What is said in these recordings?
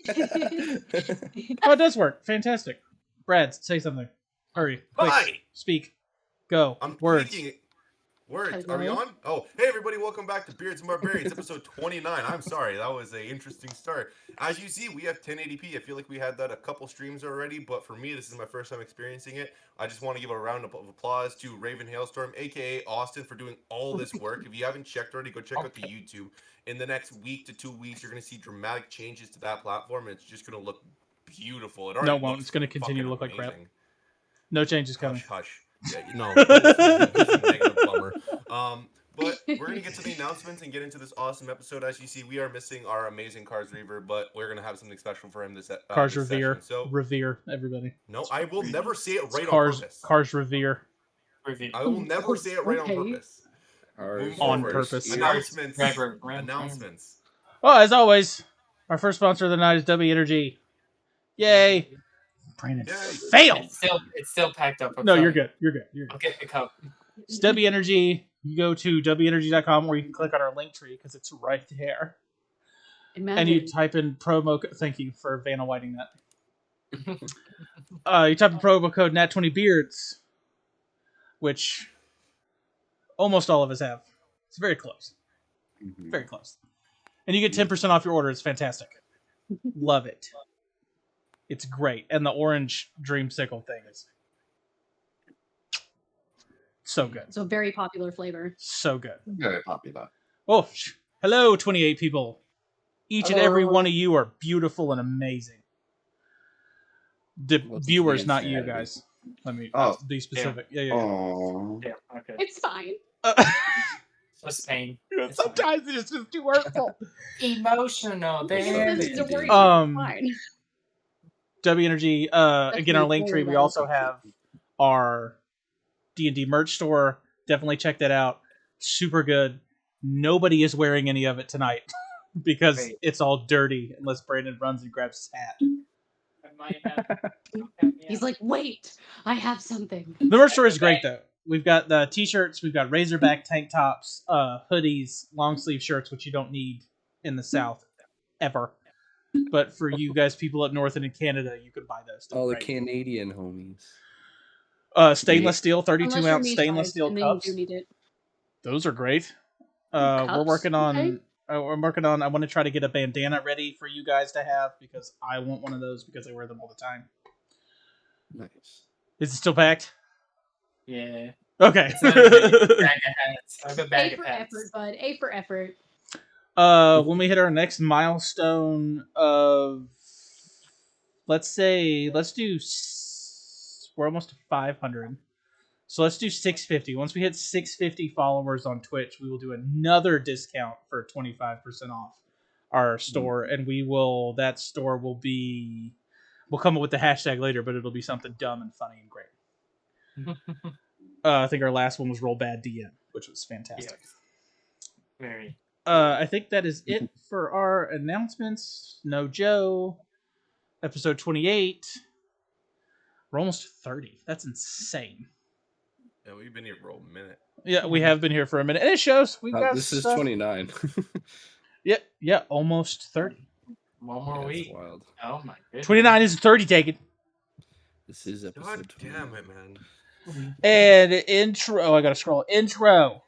Oh, it does work. Fantastic. Brad, say something. Hurry. Quick. Hi. Speak. Go. I'm Words. speaking. Words. Hello? Are we on? Oh, hey everybody, welcome back to Beards and Barbarians, episode 29. I'm sorry, that was an interesting start. As you see, we have 1080p. I feel like we had that a couple streams already, but for me, this is my first time experiencing it. I just want to give a round of applause to Raven Hailstorm, aka Austin, for doing all this work. If you haven't checked already, go check out the YouTube. In the next week to 2 weeks, you're going to see dramatic changes to that platform, and it's just going to look beautiful. It already No, it won't. looks It's going to continue to fucking look like crap. amazing. No changes coming. Hush. Yeah, no, negative bummer. But we're gonna get to the announcements and get into this awesome episode. As you see, we are missing our amazing Cars Reaver, but we're gonna have something special for him this Cars this Revere. session. So Revere, everybody. no, I will never say it right Cars, on purpose. Cars Revere. I will never say it right on purpose. On purpose. Announcements. Oh, as always, our first sponsor of the night is W Energy. Yay! Brandon failed. It's still packed up. No, you're good. You're good. I'll get the cup. It's W Energy. You go to wenergy.com or you can click on our link tree because it's right there. Imagine. And you type in promo. Thank you for Vanna Whiting that. You type in promo code NAT20Beards, which almost all of us have. It's very close. Very close. And you get 10% off your order. It's fantastic. Love it. It's great. And the orange dreamsicle thing is so good. So very popular flavor. So good. Very popular. Oh, hello, 28 people. Each and every one of you are beautiful and amazing. The viewers, not you guys. Let me be specific. Yeah. Aww. Yeah, okay. It's fine. Just pain. Sometimes it's just too hurtful. Emotional damage. Don't worry, Um, it's fine. W Energy, again, our link tree, we also have our D&D merch store. Definitely check that out. Super good. Nobody is wearing any of it tonight because it's all dirty unless Brandon runs and grabs his hat. He's like, wait, I have something. The merch store is great, though. We've got the t-shirts, we've got Razorback tank tops, hoodies, long sleeve shirts, which you don't need in the South, ever. But for you guys, people up north and in Canada, you can buy those. All the Canadian homies. Stainless steel, 32 Unless you're ounce me stainless size, steel and cups. Then you do need it. Those are great. Cups? We're working on. Okay. We're working on. I want to try to get a bandana ready for you guys to have because I want one of those because I wear them all the time. Nice. Is it still packed? Yeah. Okay. It's not a bag of hats. I have a bag A of for hats. effort, bud. A for effort. When we hit our next milestone of, let's do. We're almost to 500. So let's do 650. Once we hit 650 followers on Twitch, we will do another discount for 25% off our store, and that store will be. We'll come up with the hashtag later, but it'll be something dumb and funny and great. I think our last one was Roll Bad DM, which was fantastic. Yeah. Very. I think that is it for our announcements. No Joe. Episode 28. We're almost 30. That's insane. Yeah, we've been here for a minute. Yeah, we have been here for a minute. And it shows. We got This is stuff. 29. Yeah, almost 30. One more week. Wild. Oh my goodness. 29 is 30 taken. This is episode God 29. damn it, man. And intro. Oh, I gotta scroll. Intro.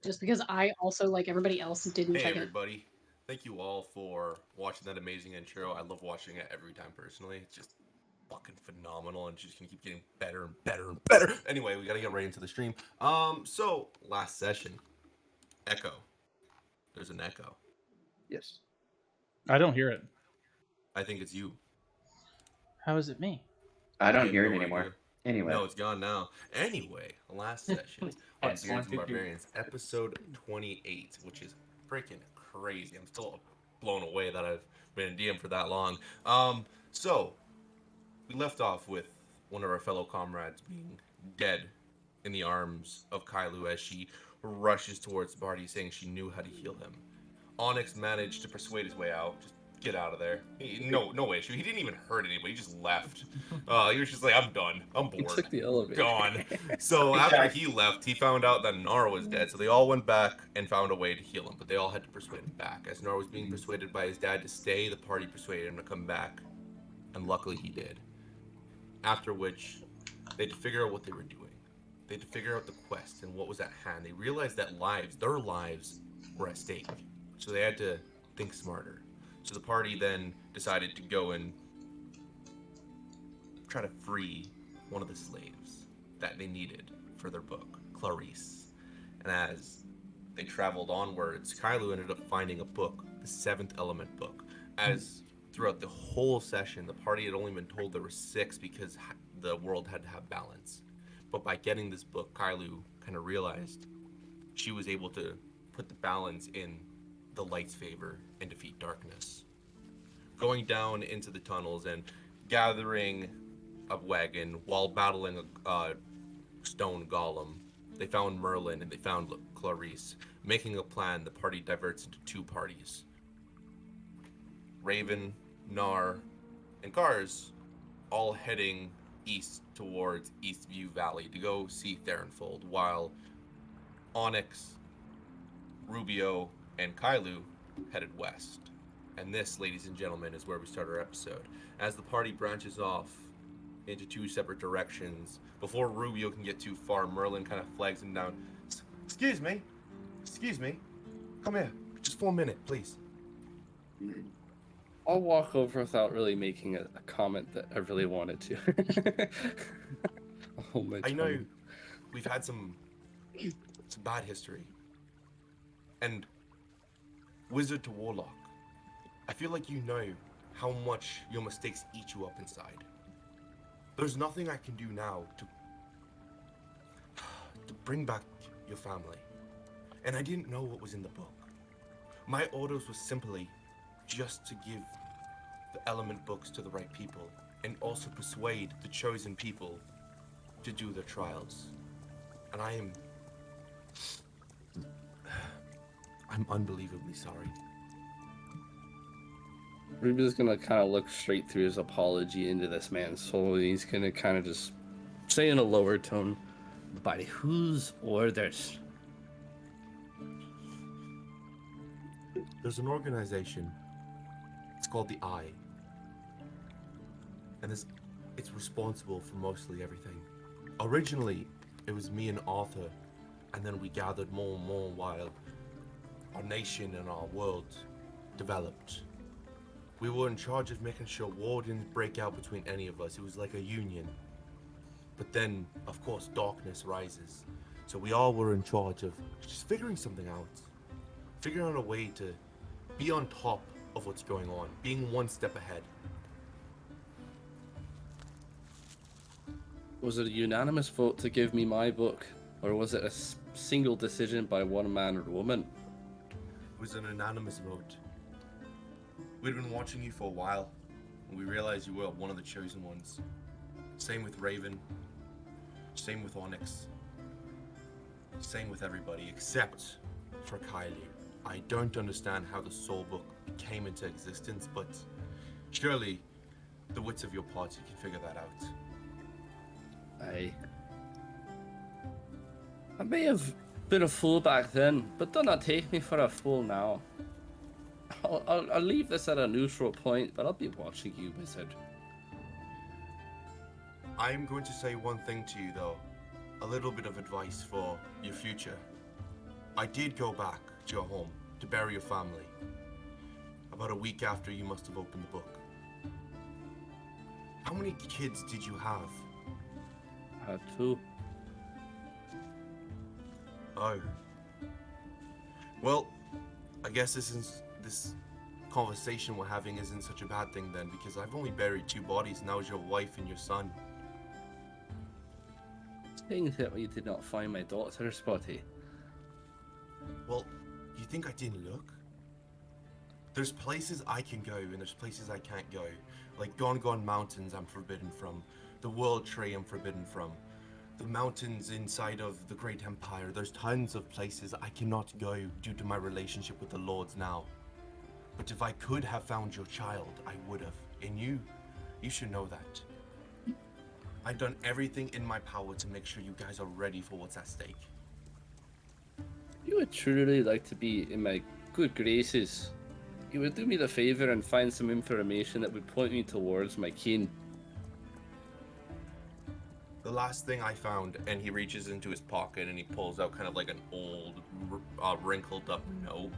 Just because I also, like everybody else, didn't Hey check it. everybody. Thank you all for watching that amazing intro. I love watching it every time personally. It's just fucking phenomenal and just gonna keep getting better and better and better. Anyway, we gotta get right into the stream. So last session, Echo. There's an echo. Yes. I don't hear it. I think it's you. How is it me? I don't have hear it no anymore. idea. Anyway. No, it's gone now. Anyway, last session on Yes, Beards and 1, 2, 3. Barbarians, episode 28, which is freaking crazy. I'm still blown away that I've been in DM for that long. So we left off with one of our fellow comrades being dead in the arms of Kailu as she rushes towards the party, saying she knew how to heal him. Onyx managed to persuade his way out. Just get out of there. No issue. He didn't even hurt anybody. He just left. He was just like, I'm done. I'm He bored. took the elevator. Gone. So after he left, he found out that Nara was dead. So they all went back and found a way to heal him. But they all had to persuade him back. As Nara was being persuaded by his dad to stay, the party persuaded him to come back. And luckily he did. After which, they had to figure out what they were doing. They had to figure out the quest and what was at hand. They realized that their lives were at stake. So they had to think smarter. So the party then decided to go and try to free one of the slaves that they needed for their book, Clarice. And as they traveled onwards, Kylo ended up finding a book, the 7th Element book. As throughout the whole session, the party had only been told there were 6 because the world had to have balance. But by getting this book, Kylo kind of realized she was able to put the balance in the light's favor and defeat darkness. Going down into the tunnels and gathering a wagon while battling a stone golem, they found Merlin and they found Clarice. Making a plan, the party diverts into 2 parties. Raven, Nar, and Cars all heading east towards Eastview Valley to go see Theronfold, while Onyx, Rubio, and Kailu headed west. And this, ladies and gentlemen, is where we start our episode. As the party branches off into 2 separate directions, before Rubio can get too far, Merlin kind of flags him down. Excuse me. Come here. Just for a minute, please. I'll walk over without really making a comment that I really wanted to. Oh my I know tongue. we've had some bad history. And wizard to warlock, I feel like you know how much your mistakes eat you up inside. There's nothing I can do now to bring back your family. And I didn't know what was in the book. My orders was simply just to give the element books to the right people and also persuade the chosen people to do their trials. And I'm unbelievably sorry. Ruby's gonna kind of look straight through his apology into this man's soul, and he's gonna kind of just say in a lower tone, "By whose orders?" There's an organization. It's called the Eye. And it's responsible for mostly everything. Originally, it was me and Arthur, and then we gathered more and more while our nation and our world developed. We were in charge of making sure war didn't break out between any of us. It was like a union. But then, of course, darkness rises. So we all were in charge of just figuring something out. Figuring out a way to be on top of what's going on. Being one step ahead. Was it a unanimous vote to give me my book, or was it a single decision by one man or woman? It was an unanimous vote. We'd been watching you for a while, and we realized you were one of the chosen ones. Same with Raven. Same with Onyx. Same with everybody, except for Kylie. I don't understand how the Soul Book came into existence, but surely the wits of your party can figure that out. I may have been a fool back then, but do not take me for a fool now. I'll leave this at a neutral point, but I'll be watching you, wizard. I'm going to say one thing to you, though. A little bit of advice for your future. I did go back to your home to bury your family. About a week after you must have opened the book. How many kids did you have? I had 2. Oh. Well, I guess this conversation we're having isn't such a bad thing then, because I've only buried 2 bodies, and that was your wife and your son. Saying that you did not find my daughter, Spotty. Well, you think I didn't look? There's places I can go, and there's places I can't go. Like Gone Mountains I'm forbidden from. The World Tree I'm forbidden from. The mountains inside of the Great Empire. There's tons of places I cannot go due to my relationship with the Lords now. But if I could have found your child, I would have. And you should know that. I've done everything in my power to make sure you guys are ready for what's at stake. You would truly like to be in my good graces. You would do me the favor and find some information that would point me towards my kin. The last thing I found, and he reaches into his pocket and he pulls out kind of like an old, wrinkled up note.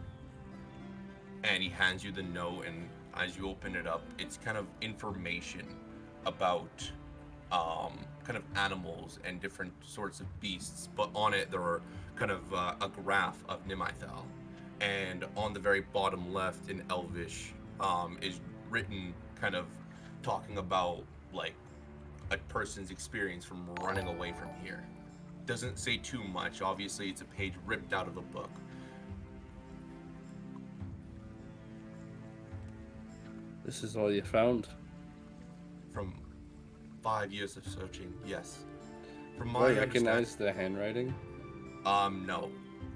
And he hands you the note, and as you open it up, it's kind of information about kind of animals and different sorts of beasts. But on it, there are kind of a graph of Nimithal. And on the very bottom left in Elvish is written kind of talking about like a person's experience from running away from here. Doesn't say too much. Obviously, it's a page ripped out of a book. This is all you found? From 5 years of searching, yes. From Do my I understanding, recognize the handwriting? no.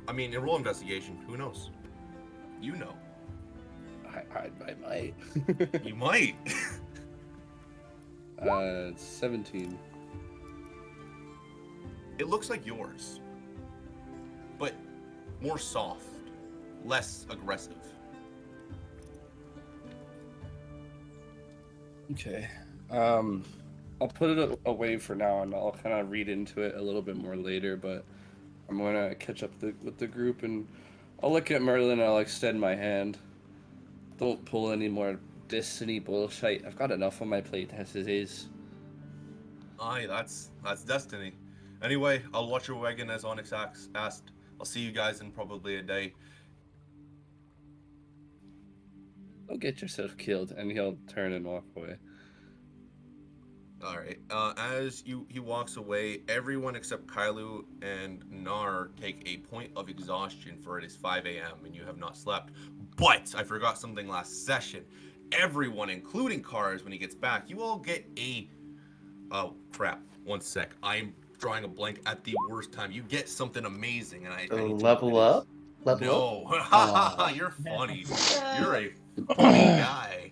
I mean, in roll investigation, who knows? You know. I might. You might. 17. It looks like yours, but more soft, less aggressive. Okay. I'll put it away for now, and I'll kind of read into it a little bit more later. But I'm gonna catch up with the group, and I'll look at Merlin. And I'll extend my hand. Don't pull any more Destiny bullshit. I've got enough on my plate as it is. Aye, that's destiny. Anyway, I'll watch your wagon as Onyx asked. I'll see you guys in probably a day. Don't get yourself killed, and he'll turn and walk away. All right. As he walks away, everyone except Kailu and Nar take a point of exhaustion, for it is 5 a.m. and you have not slept. But I forgot something last session. Everyone, including Cars, when he gets back, you all get a... Oh, crap. One sec. I'm drawing a blank at the worst time. You get something amazing, and I need to know Level what it is. up? Level No. Aw. You're funny. You're a funny guy.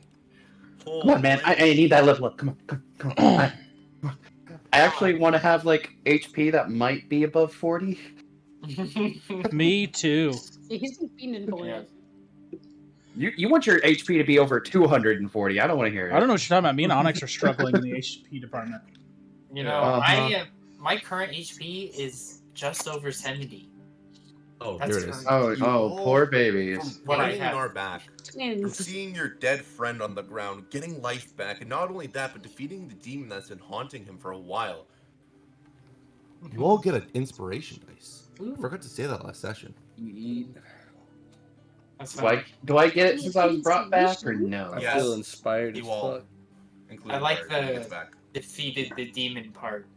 Come on, man. I need that level up. Come on, come on. I actually want to have like HP that might be above 40. Me too. Yeah, he's been fiending for Yeah. it. You want your HP to be over 240. I don't want to hear it. I don't know what you're talking about. Me and Onyx are struggling in the HP department. You know, Uh-huh. my current HP is just over 70. Oh, That's there it is. Oh, You oh, all- poor babies. From What I bringing have. Nar back, from Twins. seeing your dead friend on the ground, getting life back, and not only that, but defeating the demon that's been haunting him for a while. You all get an inspiration dice. Ooh. I forgot to say that last session. That's Do I get it since I was brought back or no? I Yes. feel inspired You as all, fuck. including I like Nar, when he the- gets back. defeated the demon part.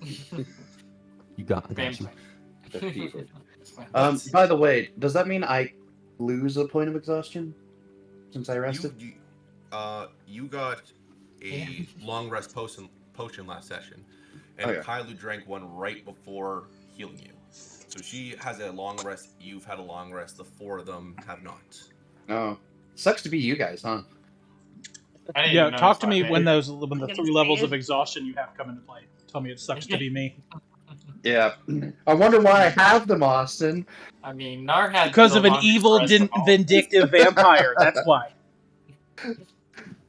You got Vampire. Defeated. By the way, does that mean I lose a point of exhaustion since I rested? You got a long rest potion last session, and Okay. Kailu drank one right before healing you. So she has a long rest. You've had a long rest. The 4 of them have not. Oh, sucks to be you guys, huh? I didn't Yeah, even talk to notice me that. when the Gonna 3 levels say of exhaustion you have come into play. Tell me it sucks to be me. Yeah. I wonder why I have them, Austin. I mean, Nar had Because the of an longest evil, rest of all. vindictive vampire. That's why.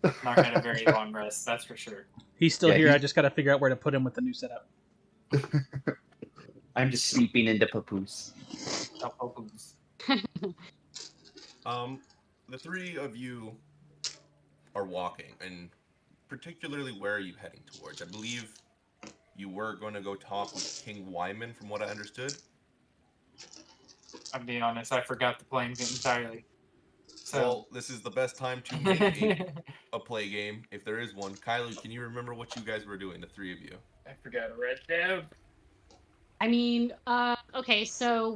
Nar had a very long rest, that's for sure. He's still Yeah, here. he- I just got to figure out where to put him with the new setup. I'm just sleeping into papoose. The 3 of you are walking, and particularly where are you heading towards? I believe you were going to go talk with King Wyman, from what I understood. I'll be honest, I forgot the plan entirely. So Well, this is the best time to make a play game, if there is one. Kylie, can you remember what you guys were doing, the three of you? I forgot to write it down. I mean, okay, so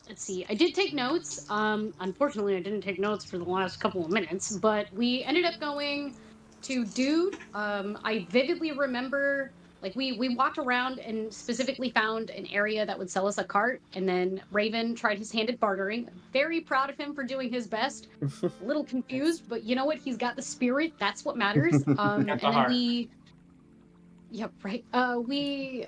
let's see. I did take notes. Unfortunately, I didn't take notes for the last couple of minutes, but we ended up going to Dude. I vividly remember, like, we walked around and specifically found an area that would sell us a cart, and then Raven tried his hand at bartering. Very proud of him for doing his best. A little confused, but you know what? He's got the spirit. That's what matters. Got And the then heart. yeah, right. We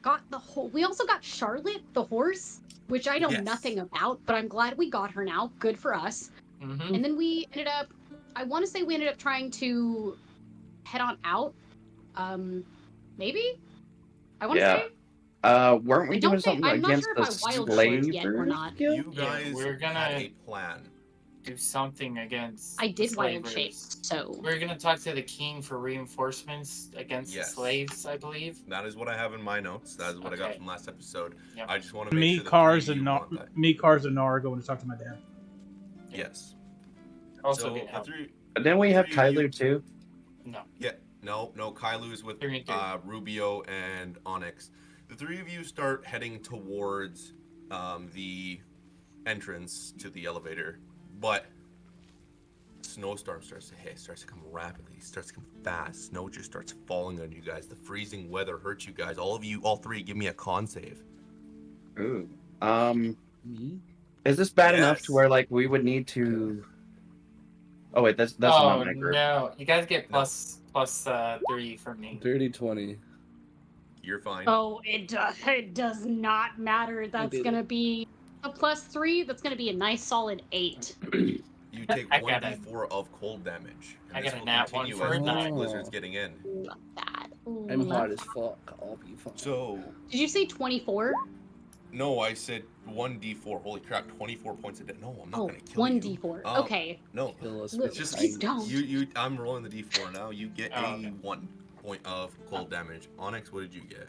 got the whole. We also got Charlotte, the horse, which I know Yes. nothing about, but I'm glad we got her now. Good for us. Mm-hmm. And then we ended up. I want to say we ended up trying to head on out. Maybe. I want to Yeah. say. Weren't we I don't doing think. something I'm not against sure the if I wild shaped yet or Slavers not. Guild? You Yeah, guys we're gonna- had a plan. Do something against I the did wild shape, slavers. so We're gonna talk to the king for reinforcements against Yes. the slaves, I believe. That is what I have in my notes. That is what I got Okay. from last episode. Yep. I just want to make Me, sure the Cars, three of and you Nar- want that. me, Cars, and Nar are going to talk to my dad. Yes. Also So get the help. three. And then we have Three of you- Kylo too. No. Yeah. No. Kailu's with Three and two. Rubio and Onyx. The three of you start heading towards the entrance to the elevator, but snowstorm starts to hit, starts to come rapidly, starts to come fast. Snow just starts falling on you guys. The freezing weather hurts you guys. All three, give me a con save. Ooh. Me? Is this bad enough to Yes. where like we would need to? Oh wait, that's Oh not my group. no! You guys get No. plus 3 from me. Dirty 20. You're fine. oh, it does. It does not matter. That's did gonna it. be a +3. That's gonna be a nice solid 8. You take I got a- 1d4 of cold damage. And I this got a will nat one continue for as a each nine. blizzard's getting in. Love that. I'm Love hard as that. fuck. I'll be fine. So, Did you say 24? no, I said 1d4. Holy crap, 24 points a day. No, I'm not Oh, gonna kill 1d4. you. Okay. No, Kill us Look, with just please kindness. don't. you. I'm rolling the d4 now. You get Oh, a okay. 1 point of cold damage. Onyx, what did you get?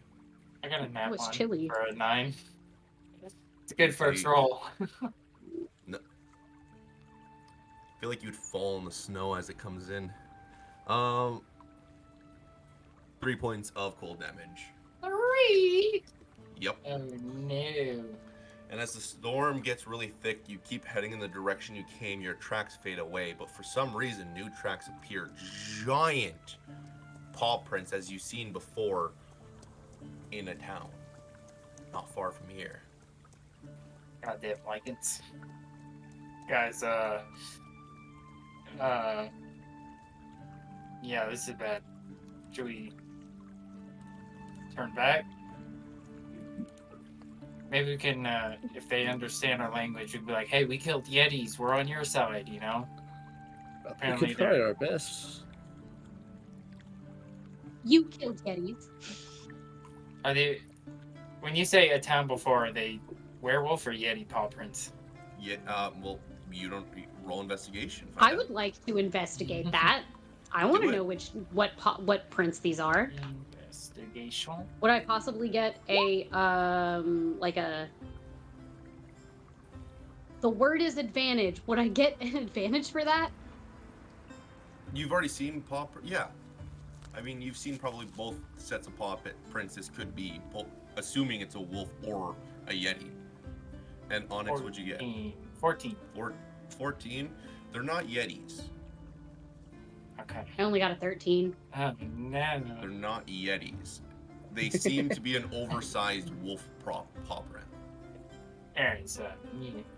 I got a nat it's 1 chilly. for a 9. It's a good first Okay. roll. I feel like you'd fall in the snow as it comes in. 3 points of cold damage. 3. Yep. Oh no! And as the storm gets really thick, you keep heading in the direction you came. Your tracks fade away, but for some reason, new tracks appear. Giant paw prints, as you've seen before, in a town not far from here. Goddamn Lycans. Guys, yeah, this is bad. Should we turn back? Maybe we can, if they understand our language, we'd be like, hey, we killed Yetis, we're on your side, you know? We Apparently could try they're- our best. You killed Yetis. Are they, when you say a town before, are they werewolf or Yeti paw prints? Yeah, well, you don't roll investigation. I find out. would like to investigate that. I want to Do it. know what prints these are. Investigation. Would I possibly get a like a the word is advantage. Would I get an advantage for that? You've already seen yeah. I mean, you've seen probably both sets of paw prints. This could be, assuming it's a wolf or a yeti. And Onyx, what'd you get? 14. 14. They're not yetis. Okay. I only got a 13. Oh, no. They're not yetis. They seem to be an oversized wolf paw print. Alright, so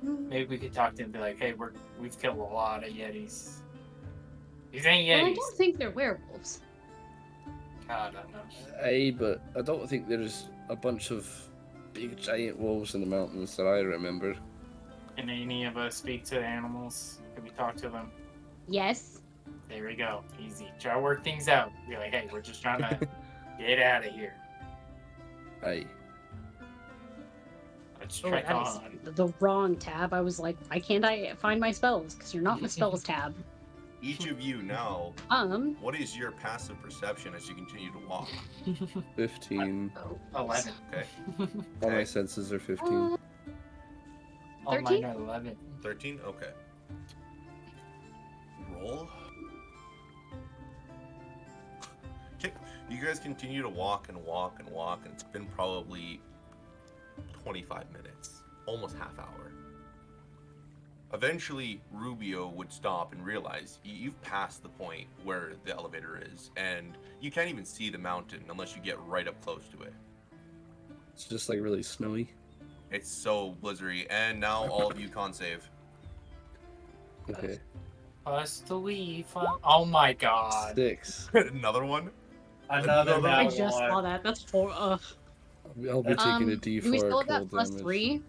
maybe we could talk to him and be like, hey, we've killed a lot of Yetis. These ain't Well, I Yetis. don't think they're werewolves. I don't know. Aye, but I don't think there's a bunch of big giant wolves in the mountains that I remember. Can any of us speak to animals? Can we talk to them? Yes. There we go. Easy. Try to work things out. Be like, hey, we're just trying to get out of here. Aye. Let's Oh, try that is on. the wrong tab. I was like, why can't I find my spells? Because you're not in the spells tab. Each of you now, what is your passive perception as you continue to walk? 15. 11. Okay. All my Okay. senses are 15. All mine are 11. 13? Okay. Roll. Okay. You guys continue to walk and walk and walk, and it's been probably 25 minutes, almost half hour. Eventually, Rubio would stop and realize you've passed the point where the elevator is, and you can't even see the mountain unless you get right up close to it. It's just like really snowy. It's so blizzardy, and now all of you con save. Okay. Us to leave. Oh my god. 6. Another one? Another Another I one. just saw that. That's 4. I'll be taking a Do we still D4 have that cold plus damage. 3?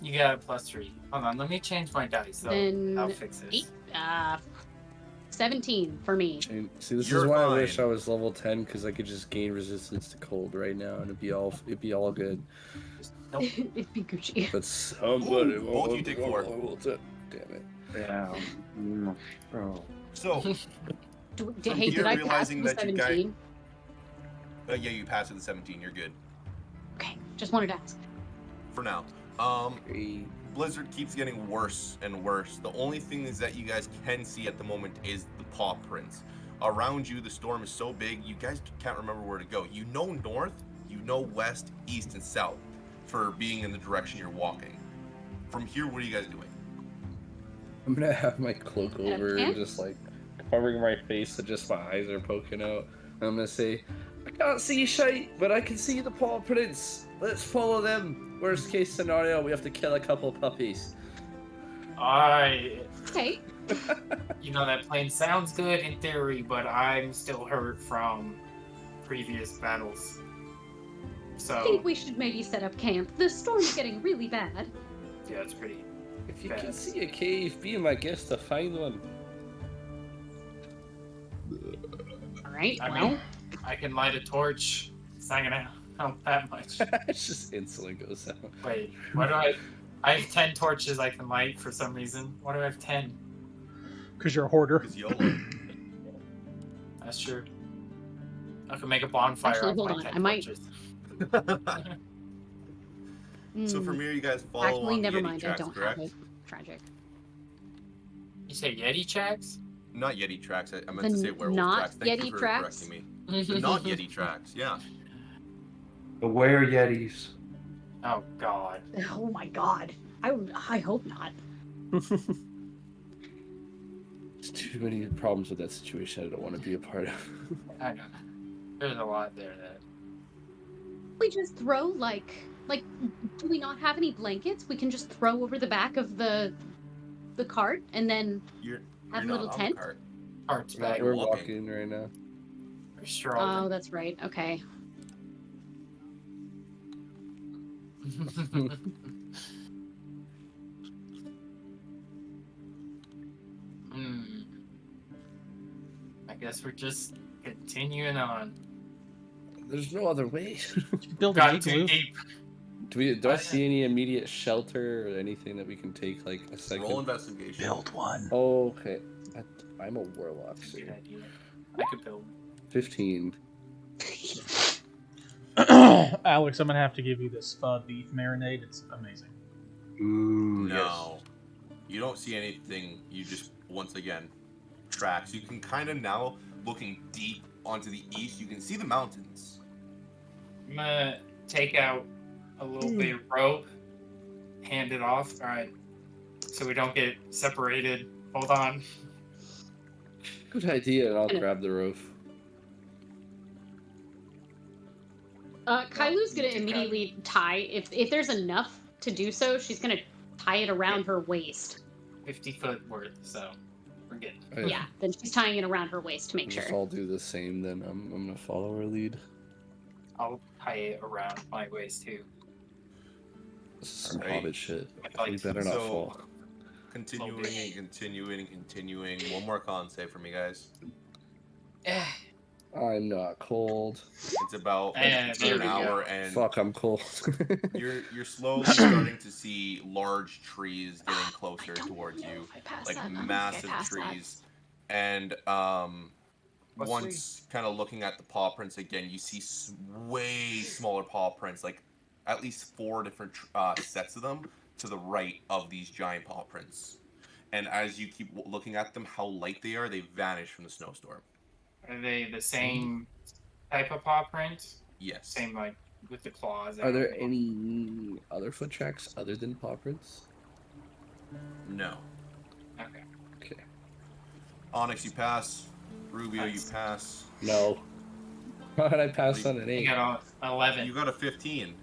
You got a +3. Hold on, let me change my dice. So Then I'll fix this. 17 for me. See, this You're is why fine. I wish I was level 10 because I could just gain resistance to cold right now and it'd be all good. Nope. It'd be Gucci. But somebody Ooh, both you take 4. Damn it. Yeah. Bro. So, Hey, From did here, I pass realizing the that you guys- 17? yeah, you passed with the 17. You're good. Okay, just wanted to ask. For now. Blizzard keeps getting worse and worse. The only thing is that you guys can see at the moment is the paw prints. Around you, the storm is so big, you guys can't remember where to go. You know north, you know west, east, and south for being in the direction you're walking. From here, what are you guys doing? I'm gonna have my cloak Yeah, over and pants? just like covering my face so just my eyes are poking out. I'm gonna say, I can't see shite, but I can see the paw prints. Let's follow them. Worst case scenario, we have to kill a couple puppies. Okay. You know, that plane sounds good in theory, but I'm still hurt from previous battles. I So, think we should maybe set up camp. The storm's getting really bad. yeah, it's pretty. If you can Bad. see a cave, be my guest to find one. Alright, I well. mean, I can light a torch. It's not gonna help that much. It just instantly goes out. Wait, what do I have 10 torches I can light for some reason. Why do I have 10? Because you're a hoarder. Because YOLO. That's true. I can make a bonfire Actually, off hold my on, 10 I might- torches. So from here, you guys follow Actually, along never the Yeti mind. tracks, I don't correct? have it. Tragic. You say Yeti tracks? Not Yeti tracks. I meant The to say werewolf not tracks. Thank Yeti you for tracks? correcting me. The not Yeti tracks. Yeah. Beware Yetis. Oh god. Oh my god. I hope not. There's too many problems with that situation I don't want to be a part of. I know. There's a lot there that. We just throw like do we not have any blankets we can just throw over the back of the cart and then You're have a not little on tent? the cart. Parts Yeah, back. We're walking. walking right now. We're strolling. Oh, that's right. Okay. Hmm. I guess we're just continuing on. There's no other way. Build an Got too igloo. deep. Do I see any immediate shelter or anything that we can take like a second? Roll investigation. one. Oh, okay. I'm a warlock. Good So idea. I could build. 15. Alex, I'm gonna have to give you this beef marinade. It's amazing. Ooh, No. You don't see anything. You just, once again, tracks. You can kind of now, looking deep onto the east, you can see the mountains. I'm gonna take out a little bit of rope, hand it off. Alright. So we don't get separated. Hold on. Good idea, and I'll grab the roof. Kailu's gonna you can immediately tie if there's enough to do so, she's gonna tie it around her waist. 50 foot worth, so we're good. Yeah, then she's tying it around her waist to make Just sure. all do the same. Then I'm gonna follow her lead. I'll tie it around my waist too. This is some Alright. hobbit shit. Like, We better not so- fall. Continuing and continuing and continuing. One more con save for me, guys. Eh, I'm not cold. It's about And there an we go. hour, and Fuck, I'm cold. you're slowly starting to see large trees getting I closer don't towards know you, if I passed like that. I don't think I massive passed that. trees. And What's once kind of looking at the paw prints again, you see way smaller paw prints, like at least 4 different sets of them to the right of these giant paw prints. And as you keep looking at them, how light they are, they vanish from the snowstorm. Are they the same type of paw print? Yes. Same, like, with the claws? Are there any other foot tracks other than paw prints? No. Okay. Okay. Onyx, you pass. Rubio, you Nice. pass. No. How did I pass on an You 8? got a 11. You got a 15.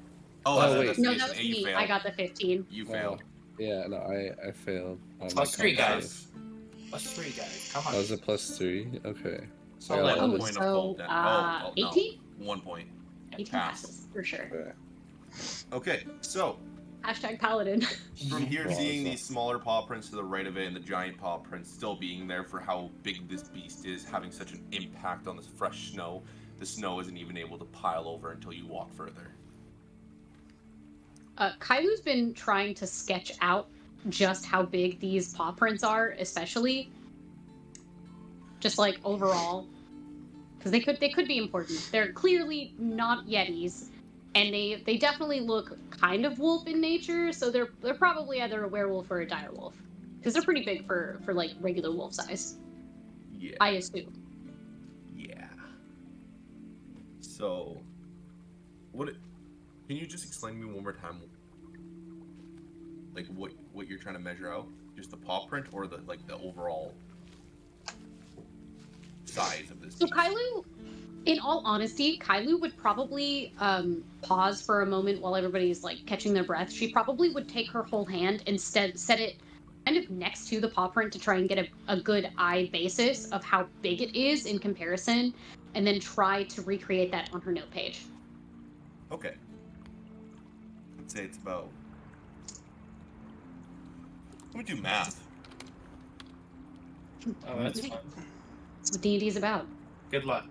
Oh, That's wait. investigation. No, that was You me. failed. I got the 15. You failed. Yeah, no, I failed. On Plus my 3, con guys. save. Plus 3, guys. Come on. That was a plus 3? Okay. So I Oh, got 1 11. point So, of cold then. No. 18? 1 point. 18 Pass. passes, for sure. Okay. Okay, so Hashtag paladin. from here, Well, seeing so- these smaller paw prints to the right of it and the giant paw prints still being there for how big this beast is, having such an impact on this fresh snow, the snow isn't even able to pile over until you walk further. Kailu's been trying to sketch out just how big these paw prints are, especially. Just like overall. Because they could be important. They're clearly not Yetis. And they definitely look kind of wolf in nature, so they're probably either a werewolf or a direwolf. Because they're pretty big for like regular wolf size. Yeah. I assume. Yeah. So, can you just explain to me one more time, like what you're trying to measure out? Just the paw print or the overall size of this? So beast? Kailu, in all honesty, Kailu would probably pause for a moment while everybody's like catching their breath. She probably would take her whole hand and set it kind of next to the paw print to try and get a good eye basis of how big it is in comparison, and then try to recreate that on her note page. Okay. Let's say it's about. Let me do math. Oh, that's fun. That's what D&D is about. Good luck.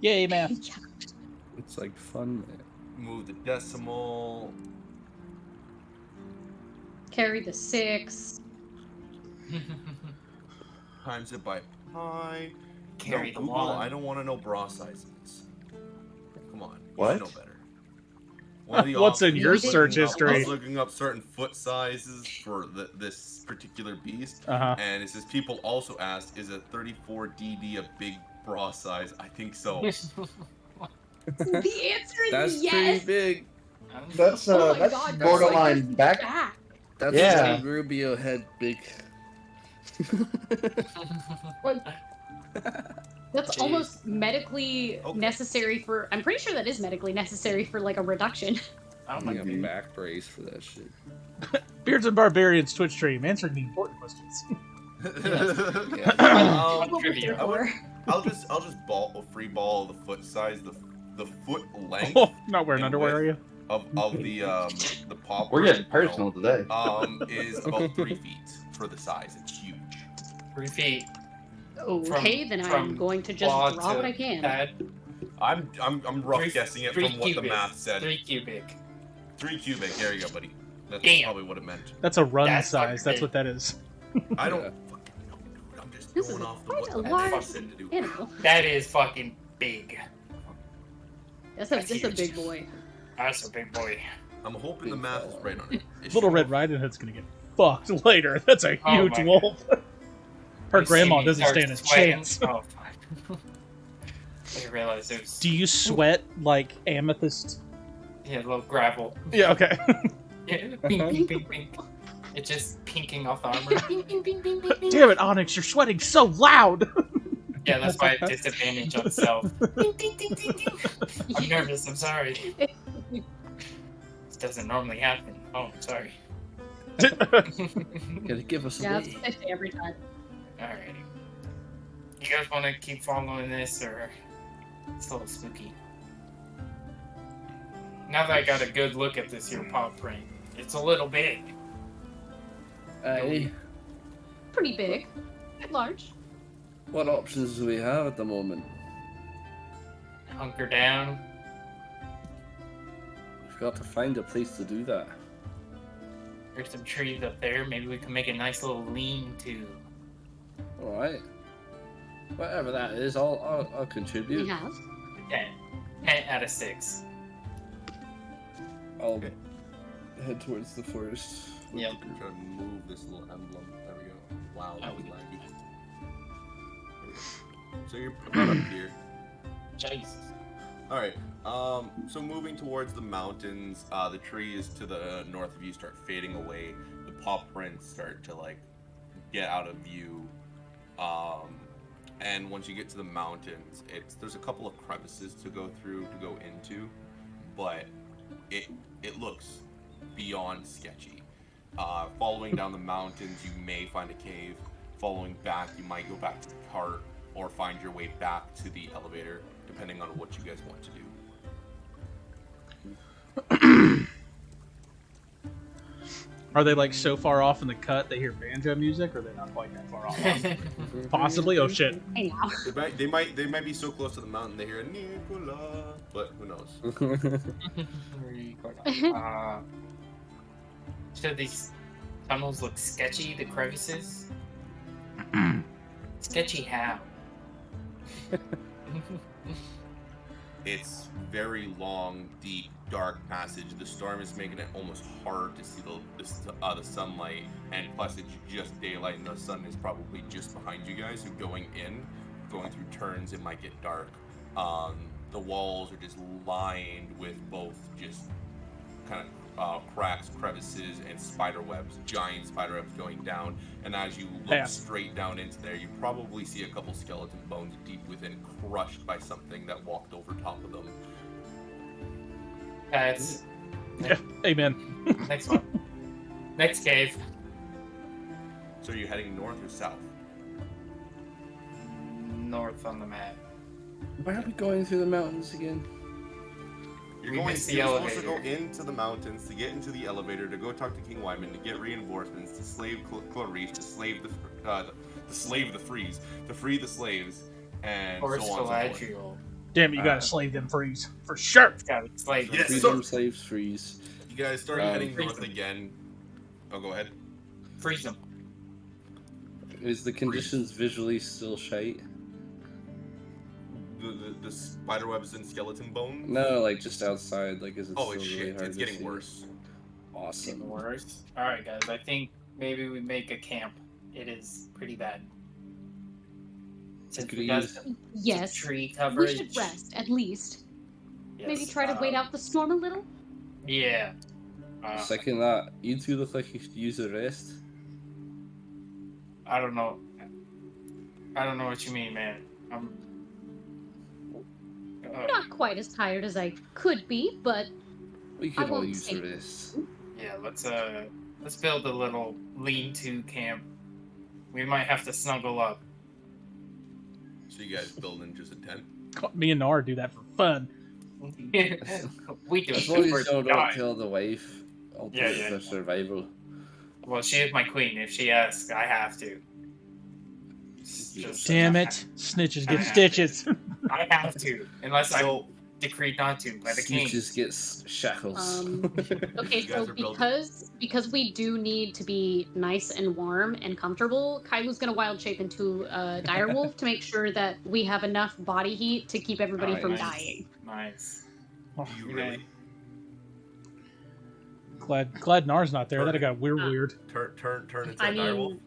Yay, math. It's like fun. Move the decimal. Carry the 6. Times it by pi. Carry No, the Google, 1. I don't want to know bra sizes. Come on. You What? should know better. One of the What's in options your I was looking search up- I history? was looking up certain foot sizes for this particular beast, Uh-huh. and it says people also asked, is a 34 DD a big bra size? I think so. The answer is That's yes. pretty big. That's Oh my that's God, borderline like, back. back. That's Yeah. what Rubio had big. Like, that's Jeez. almost medically Okay. necessary for. I'm pretty sure that is medically necessary for like a reduction. Oh I'm my like Mhm. a back brace for that shit. Beards and Barbarians Twitch stream answering the important questions. Yeah. That's what we're trivia. here for. I'll just free ball the foot size, the foot length Oh, not wearing And underwear, are you? of the paw. We're getting print, personal today. is about 3 feet for the size. It's huge. 3 feet. Okay, then I'm from going to just claw draw to what I can. pad. I'm rough Three- guessing it 3 from what the cubic. math said. 3 cubic. 3 cubic. There you go, buddy. That's Damn. probably what it meant. That's a run That's size. That's fucking what that is. I don't Yeah. fucking know, dude. I'm just This going is off the quite what a the large fuck said to do. Animal. That is fucking big. That's That's a huge. big boy. That's a big boy. I'm hoping the Big math is fella. right on it. It Little should- Red Riding Hood's gonna get fucked later. That's a Oh huge my wolf. Her You see grandma me doesn't start stand a sweating. chance. Oh, fuck. I realized it was Do you sweat like amethyst? yeah, a little gravel. Yeah, okay. Yeah, pink, pink, pink, pink. It's just pinking off the armor. Damn it, Onyx, you're sweating so loud! Yeah, that's why I have disadvantage on self. I'm nervous, I'm sorry. This doesn't normally happen. Oh, I'm sorry. Gotta give us Yeah, a it's way. 50 every time. Alrighty. You guys want to keep following this, or it's a little spooky? Now that I got a good look at this here paw print, it's a little big. Hey, Pretty big. At large. what options do we have at the moment? Hunker down. We've got to find a place to do that. There's some trees up there. Maybe we can make a nice little lean-to. Alright. Whatever that is, I'll We contribute. have. 10. 10 out of 6. I'll head towards the forest. with Yep. the group. I'm trying to move this little emblem. There we go. Wow, that was laggy. There we go. So you're about up here. Jesus. All right. So moving towards the mountains, the trees to the north of you start fading away. The paw prints start to like get out of view. And once you get to the mountains, there's a couple of crevices to go through to go into, but it looks beyond sketchy. Following down the mountains, you may find a cave. Following back, you might go back to the cart or find your way back to the elevator, depending on what you guys want to do. Are they like so far off in the cut they hear banjo music, or are they not quite that far off? Possibly. Oh shit. Hey now. They might be so close to the mountain they hear a Nicola, but who knows? So these tunnels look sketchy, the crevices? Sketchy how? It's very long, deep, dark passage. The storm is making it almost hard to see the sunlight, and plus it's just daylight, and the sun is probably just behind you guys. So going through turns, it might get dark. The walls are just lined with both just kind of cracks, crevices, and spider webs, giant spider webs going down. And as you look straight down into there, you probably see a couple skeleton bones deep within, crushed by something that walked over top of them. That's Yeah. Amen. next one. Next cave. So are you heading north or south? North on the map. Why are we going through the mountains again? You're supposed to go into the mountains to get into the elevator, to go talk to King Wyman, to get reinforcements, to slave Clarice, to slave the freeze, to free the slaves, and so on and so forth. Damn it, you gotta slave them freeze. For sure. Got it. Slave. Yes, Freedom, slaves, freeze. You guys start heading north again. Oh, go ahead. Freeze them. Is the conditions visually still shite? The spider webs and skeleton bones? No, like just outside. Like, is it Oh, still it's really shit. hard It's to getting see? worse. Awesome. Getting worse. Alright, guys. I think maybe we make a camp. It is pretty bad. Since we got some Yes. tree We coverage. should rest, at least. Yes, Maybe try to wait out the storm a little. Yeah. Second that, you two look like you could use a rest. I don't know. I don't know what you mean, man. Not quite as tired as I could be, but We I could all won't use say- a rest. Yeah, let's build a little lean-to camp. We might have to snuggle up. So you guys building just a tent? Me and Nara do that for fun. We do As it long for as you don't die. kill the wife, I'll do Yeah, it yeah, for yeah. survival. Well, she is my queen. If she asks, I have to. It's just- Damn it. Snitches get I- stitches. I have to, unless I'm So decreed not to by the king. Snitches gets shackles. Okay, You guys so are building- because we do need to be nice and warm and comfortable, Kailu's gonna wild shape into a direwolf to make sure that we have enough body heat to keep everybody Alright, from nice. dying. Nice. do you really Glad Nara's not there. That'd got weird. turn into I a direwolf? mean,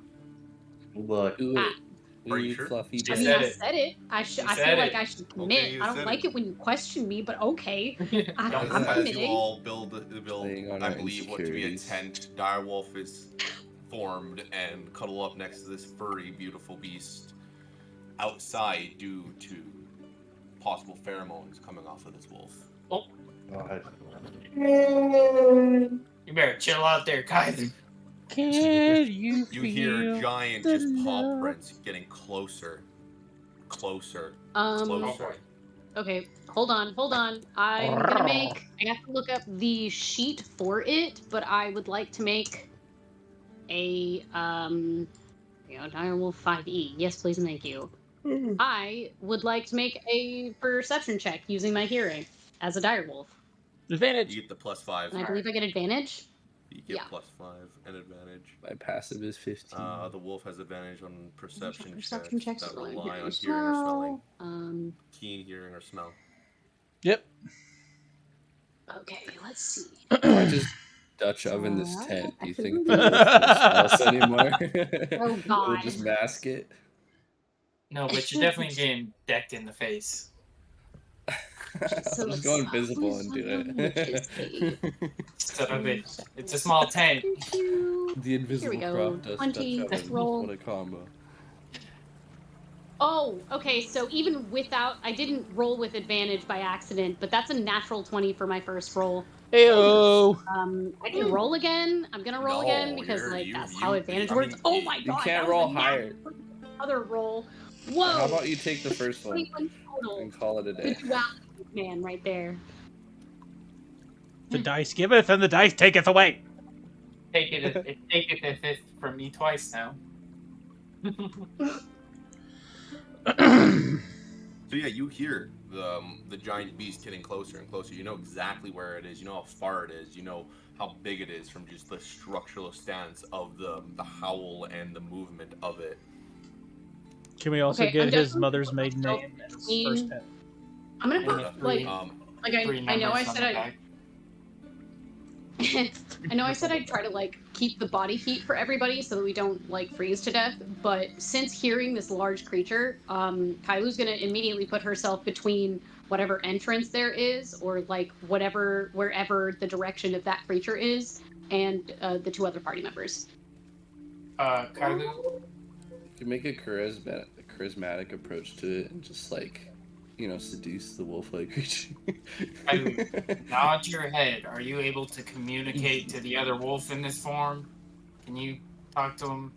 Look, Do Ah. it. Are you You sure? fluffy You I mean, said I it. said it. I You feel said like it. I should commit. you I don't said like it. it when you question me, but okay. I'm As committing. you all build, Playing on I our believe what to be a insecurities. tent, direwolf is formed and cuddle up next to this furry, beautiful beast outside due to possible pheromones coming off of this wolf. God. You better chill out there, Kaiser. Can you You hear feel giant the just paw love? prints getting closer, closer, Oh closer. boy. Okay, hold on. I have to look up the sheet for it, but I would like to make a direwolf 5e. Yes, please and thank you. I would like to make a perception check using my hearing as a direwolf. Advantage. You get the +5. And I believe I get advantage. You get yeah. +5 and advantage. My passive is 15. The wolf has advantage on perception Perception checks checks that are rely on very hearing or smelling. small. Keen hearing or smell. Yep. Okay, let's see. I just Dutch oven this tent, do you think Oh, the wolf won't smell us anymore? Oh, It'll God. just mask it. No, but you're definitely getting decked in the face. So I'll just let's go invisible and do it. Son of a, it's a small tent. The invisible go. crop dust 20 Dutch oven. roll. What a combo. Oh, okay. So even without, I didn't roll with advantage by accident, but that's a natural 20 for my first roll. Heyo. I can roll again. I'm gonna roll again No, because you're- that's you- how you- advantage I works. mean, Oh my You god, can't that was roll a higher. other roll. Whoa! How about you take the first one 21 total. and call it a day? Good duality, man, right there. The dice giveth and the dice taketh away. Take it if it's from me twice now. So yeah, you hear the giant beast getting closer and closer. You know exactly where it is. You know how far it is. You know how big it is from just the structural stance of the howl and the movement of it. Can we also Okay, get I'm his definitely mother's gonna put maiden myself name as between- first pet? I'm gonna And put the like three, I know I numbers said on the back. I know I said I'd try to like keep the body heat for everybody so that we don't like freeze to death, but since hearing this large creature, Kailu's gonna immediately put herself between whatever entrance there is or like wherever the direction of that creature is and the two other party members. Kailu, You can make a charismatic approach to it and just like, seduce the wolf-like creature. nod your head. Are you able to communicate to the other wolf in this form? Can you talk to him?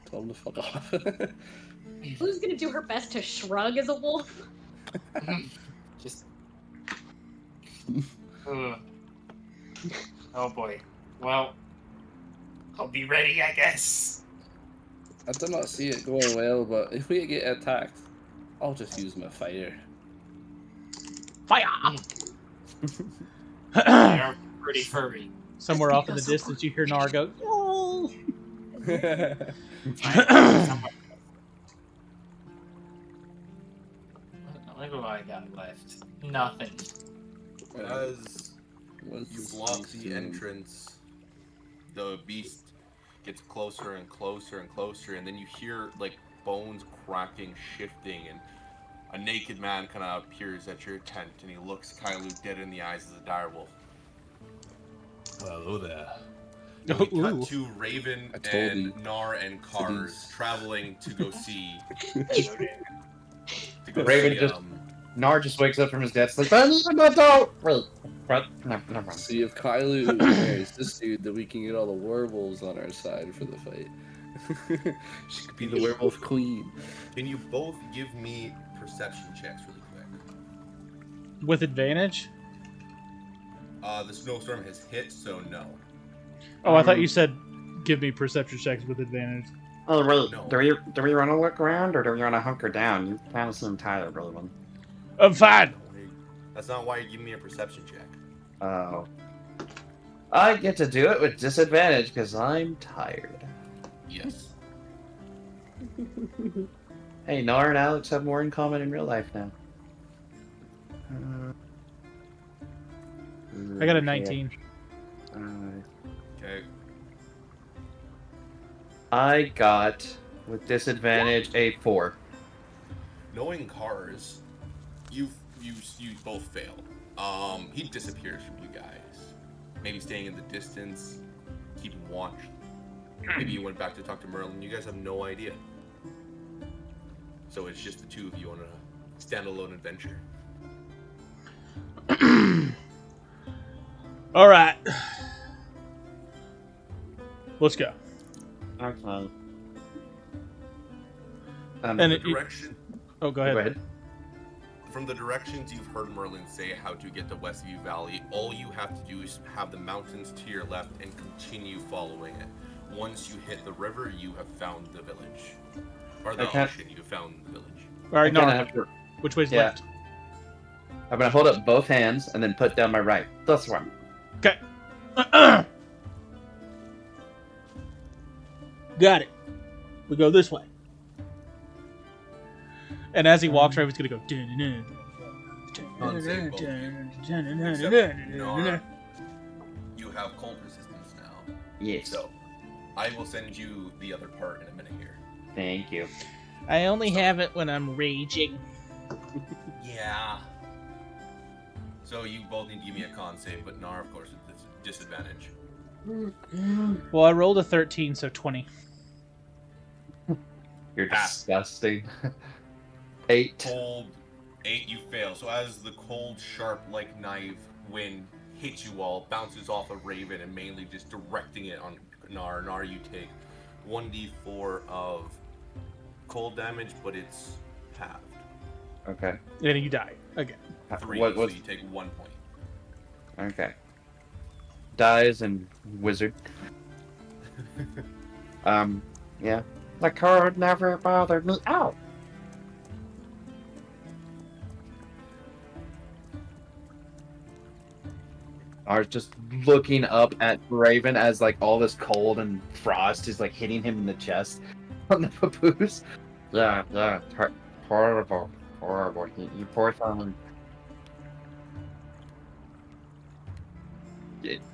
Tell him to fuck off. Who's gonna do her best to shrug as a wolf? Just. Ugh. Oh boy. Well, I'll be ready, I guess. I do not see it going well, but if we get attacked, I'll just use my fire. Fire! They are pretty furry. Somewhere off in the distance, you hear Nar go, "Oh." What do I got left? Nothing. As What's you this block beast the doing? entrance, the beast gets closer and closer and closer, and then you hear like bones cracking, shifting, and a naked man kind of appears at your tent, and he looks Kailu dead in the eyes as a direwolf. Hello there. And we Ooh. cut to Raven I told and you. Nar and Cars Seduce. traveling to go see. Raven just- Nar just wakes up from his death. Like, don't. Wait, what? Never mind. See if Kailu marries this dude, then we can get all the werewolves on our side for the fight. She could be the werewolf queen. Can you both give me perception checks really quick? With advantage? The snowstorm has hit, so no. Oh, I thought you said give me perception checks with advantage. Oh, wait. No. Do we want to look around or do we want to hunker down? You kind of seem tired, really one. I'm fine. That's not why you're giving me a perception check. Oh. I get to do it with disadvantage because I'm tired. Yes. Hey, Nar and Alex have more in common in real life now. I got a 19. Okay. I got, with disadvantage, a 4. Knowing Cars, you both fail. He disappears from you guys. Maybe staying in the distance, keeping watch. Maybe you went back to talk to Merlin. You guys have no idea. So it's just the two of you on a standalone adventure. All right. Let's go. Okay. And The it, direction oh, go ahead. Go ahead. From the directions you've heard Merlin say how to get to Westview Valley, all you have to do is have the mountains to your left and continue following it. Once you hit the river, you have found the village. Or the Okay. ocean, you have found the village. All right, I kinda Nar, have to- which way's Yeah. left? I'm gonna hold up both hands and then put down my right. This one. Okay. Got it. We go this way. And as he walks, Raven's gonna go. Except Nara, you have cold resistance now. Yes. So, I will send you the other part in a minute here. Thank you. I only have it when I'm raging. Yeah. So you both need to give me a con save, but Nar, of course, with disadvantage. Well, I rolled a 13, so 20. You're Pass. disgusting. 8. Cold 8, you fail. So as the cold, sharp, like knife wind hits you all, bounces off a Raven and mainly just directing it on Nar. Nar, you take 1d4 of cold damage, but it's halved. Okay. And you die again. 3, What so was? you take 1 point. Okay. Dies and wizard. Yeah. The card never bothered me. Ow. I was just looking up at Raven as like all this cold and frost is like hitting him in the chest on the papoose. Yeah, horrible, horrible. You poor thing.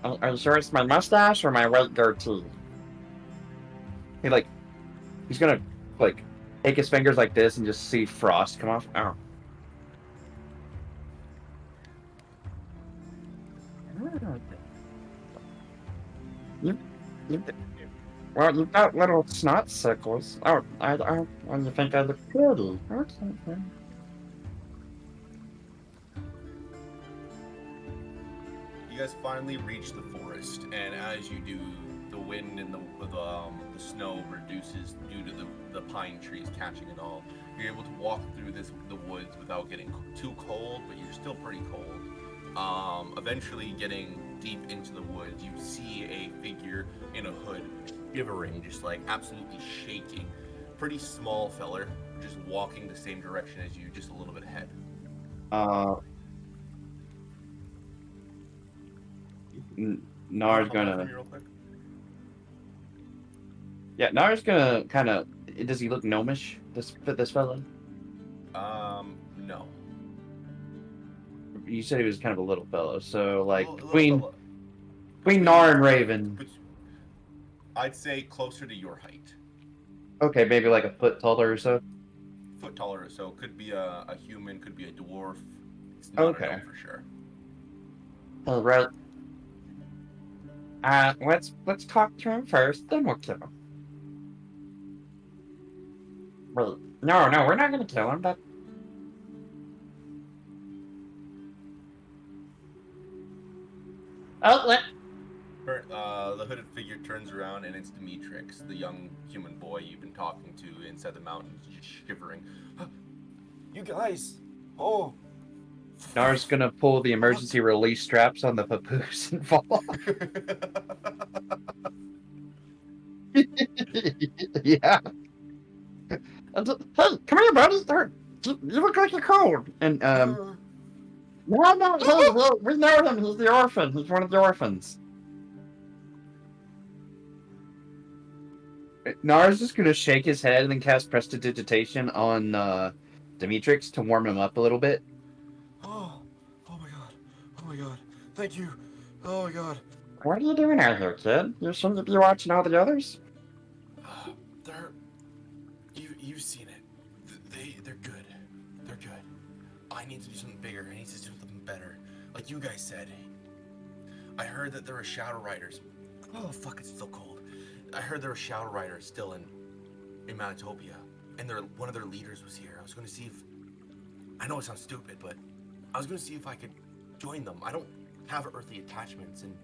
Are you sure it's my mustache or my white goatee? He's gonna like take his fingers like this and just see frost come off. Oh. You, you, well, you've got little snot sickles. Oh, well, you think I look pretty? Okay. You guys finally reach the forest, and as you do, the wind and the snow reduces due to the pine trees catching it all. You're able to walk through the woods without getting too cold, but you're still pretty cold. Eventually, getting deep into the woods, you see a figure in a hood, shivering, just like absolutely shaking. Pretty small feller, just walking the same direction as you, just a little bit ahead. Nar's Come back gonna. from you real quick. Yeah, Nar's gonna kind of. Does he look gnomish? This fella? No. You said he was kind of a little fellow, so like Little between fella. Nar and Raven. I'd say closer to your height. Okay, maybe like a foot taller or so. Foot taller or so. Could be a human, could be a dwarf. It's not a Okay. gnome for sure. All right. Let's talk to him first, then we'll kill him. Wait, no, we're not gonna kill him. That. Oh, let. The hooded figure turns around and it's Demetrix, the young human boy you've been talking to inside the mountains, just shivering. You guys! Oh! Nar's gonna pull the emergency release straps on the papoose and fall. Yeah. Hey, come here, buddy. You look like you're cold. And no, we know him. He's the orphan. He's one of the orphans. Nar's just gonna shake his head and then cast Prestidigitation on Demetrix to warm him up a little bit. Oh my god. Oh my god. Thank you. Oh my god. What are you doing out here, kid? You shouldn't be watching all the others. You've seen it. They're good. They're good. I need to do something bigger. I need to do something better. Like you guys said. I heard that there were Shadow Riders. Oh fuck, it's still cold. I heard there were Shadow Riders still in Manitopia, and one of their leaders was here. I was going to see if. I know it sounds stupid, but I was going to see if I could join them. I don't have earthly attachments, and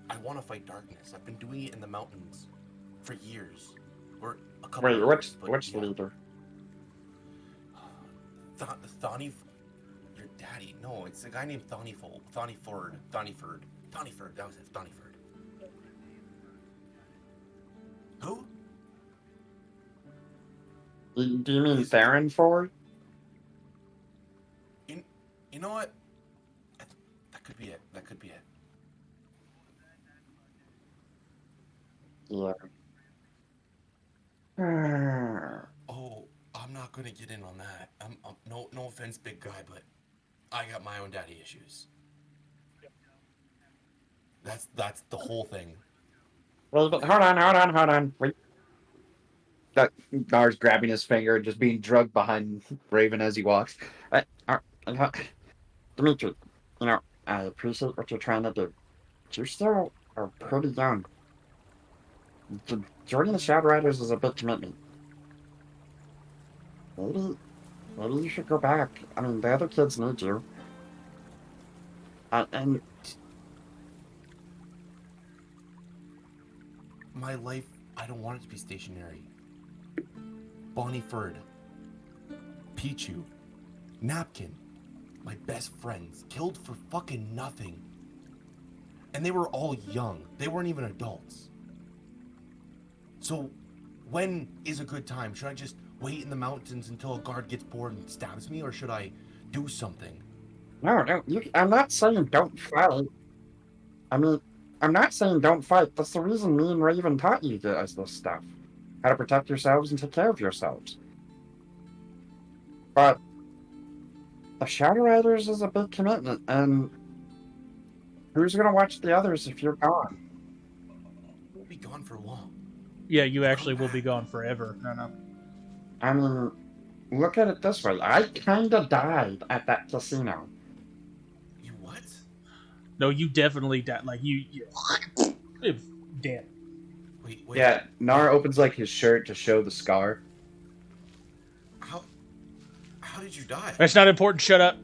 I want to fight darkness. I've been doing it in the mountains for years. Or a couple. Wait, years, which leader? Thani. Your daddy? No, it's a guy named Thoniford. Thoniford. That was it. Thoniford. Who? Do you mean Theron Ford? You know what? That could be it. That could be it. Yeah. Oh, I'm not gonna get in on that. I'm no offense, big guy, but I got my own daddy issues. That's the whole thing. Well, but hold on. Wait. That Gar's grabbing his finger and just being drugged behind Raven as he walks. Uh, Dimitri, I appreciate what you're trying to do. But you still are pretty young. Joining the Shadow Riders is a big commitment. Maybe, maybe you should go back. I mean, the other kids need you. And My life, I don't want it to be stationary. Bonnie Ferd, Pichu, Napkin, my best friends, killed for fucking nothing. And they were all young. They weren't even adults. So, when is a good time? Should I just wait in the mountains until a guard gets bored and stabs me, or should I do something? no, I'm not saying don't fight. I mean, I'm not saying don't fight. That's the reason me and Raven taught you guys this stuff. How to protect yourselves and take care of yourselves. But the Shadow Riders is a big commitment, and who's gonna watch the others if you're gone? We'll be gone for long. Yeah, you actually will be gone forever. No. I mean, look at it this way. I kinda died at that casino. You what? No, you definitely died. Like, you dead. Wait. Yeah, Nar opens like his shirt to show the scar. How did you die? That's not important. Shut up.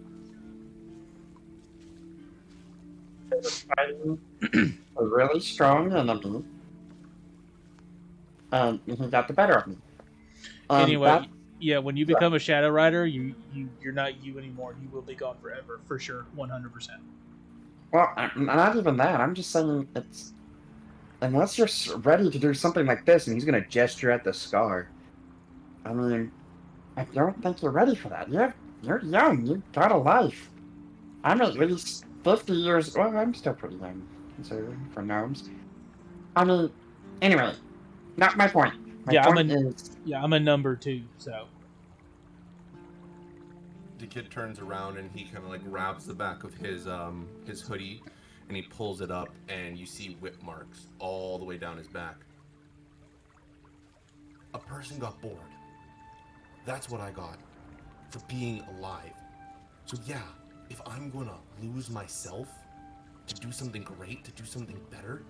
Fighting a really strong enemy, and he got the better of me. Anyway, yeah, when you become a Shadow Rider, you're not you anymore. You will be gone forever, for sure, 100%. Well, not even that. I'm just saying it's unless you're ready to do something like this, and he's gonna gesture at the scar. I mean, I don't think you're ready for that. You're young. You've got a life. I'm at least 50 years. Well, I'm still pretty young, considering for gnomes. I mean, anyway, not my point. My point is, I'm a number 2, so. The kid turns around and he kind of like grabs the back of his hoodie, and he pulls it up, and you see whip marks all the way down his back. A person got bored. That's what I got for being alive. So yeah, if I'm gonna lose myself to do something great, to do something better,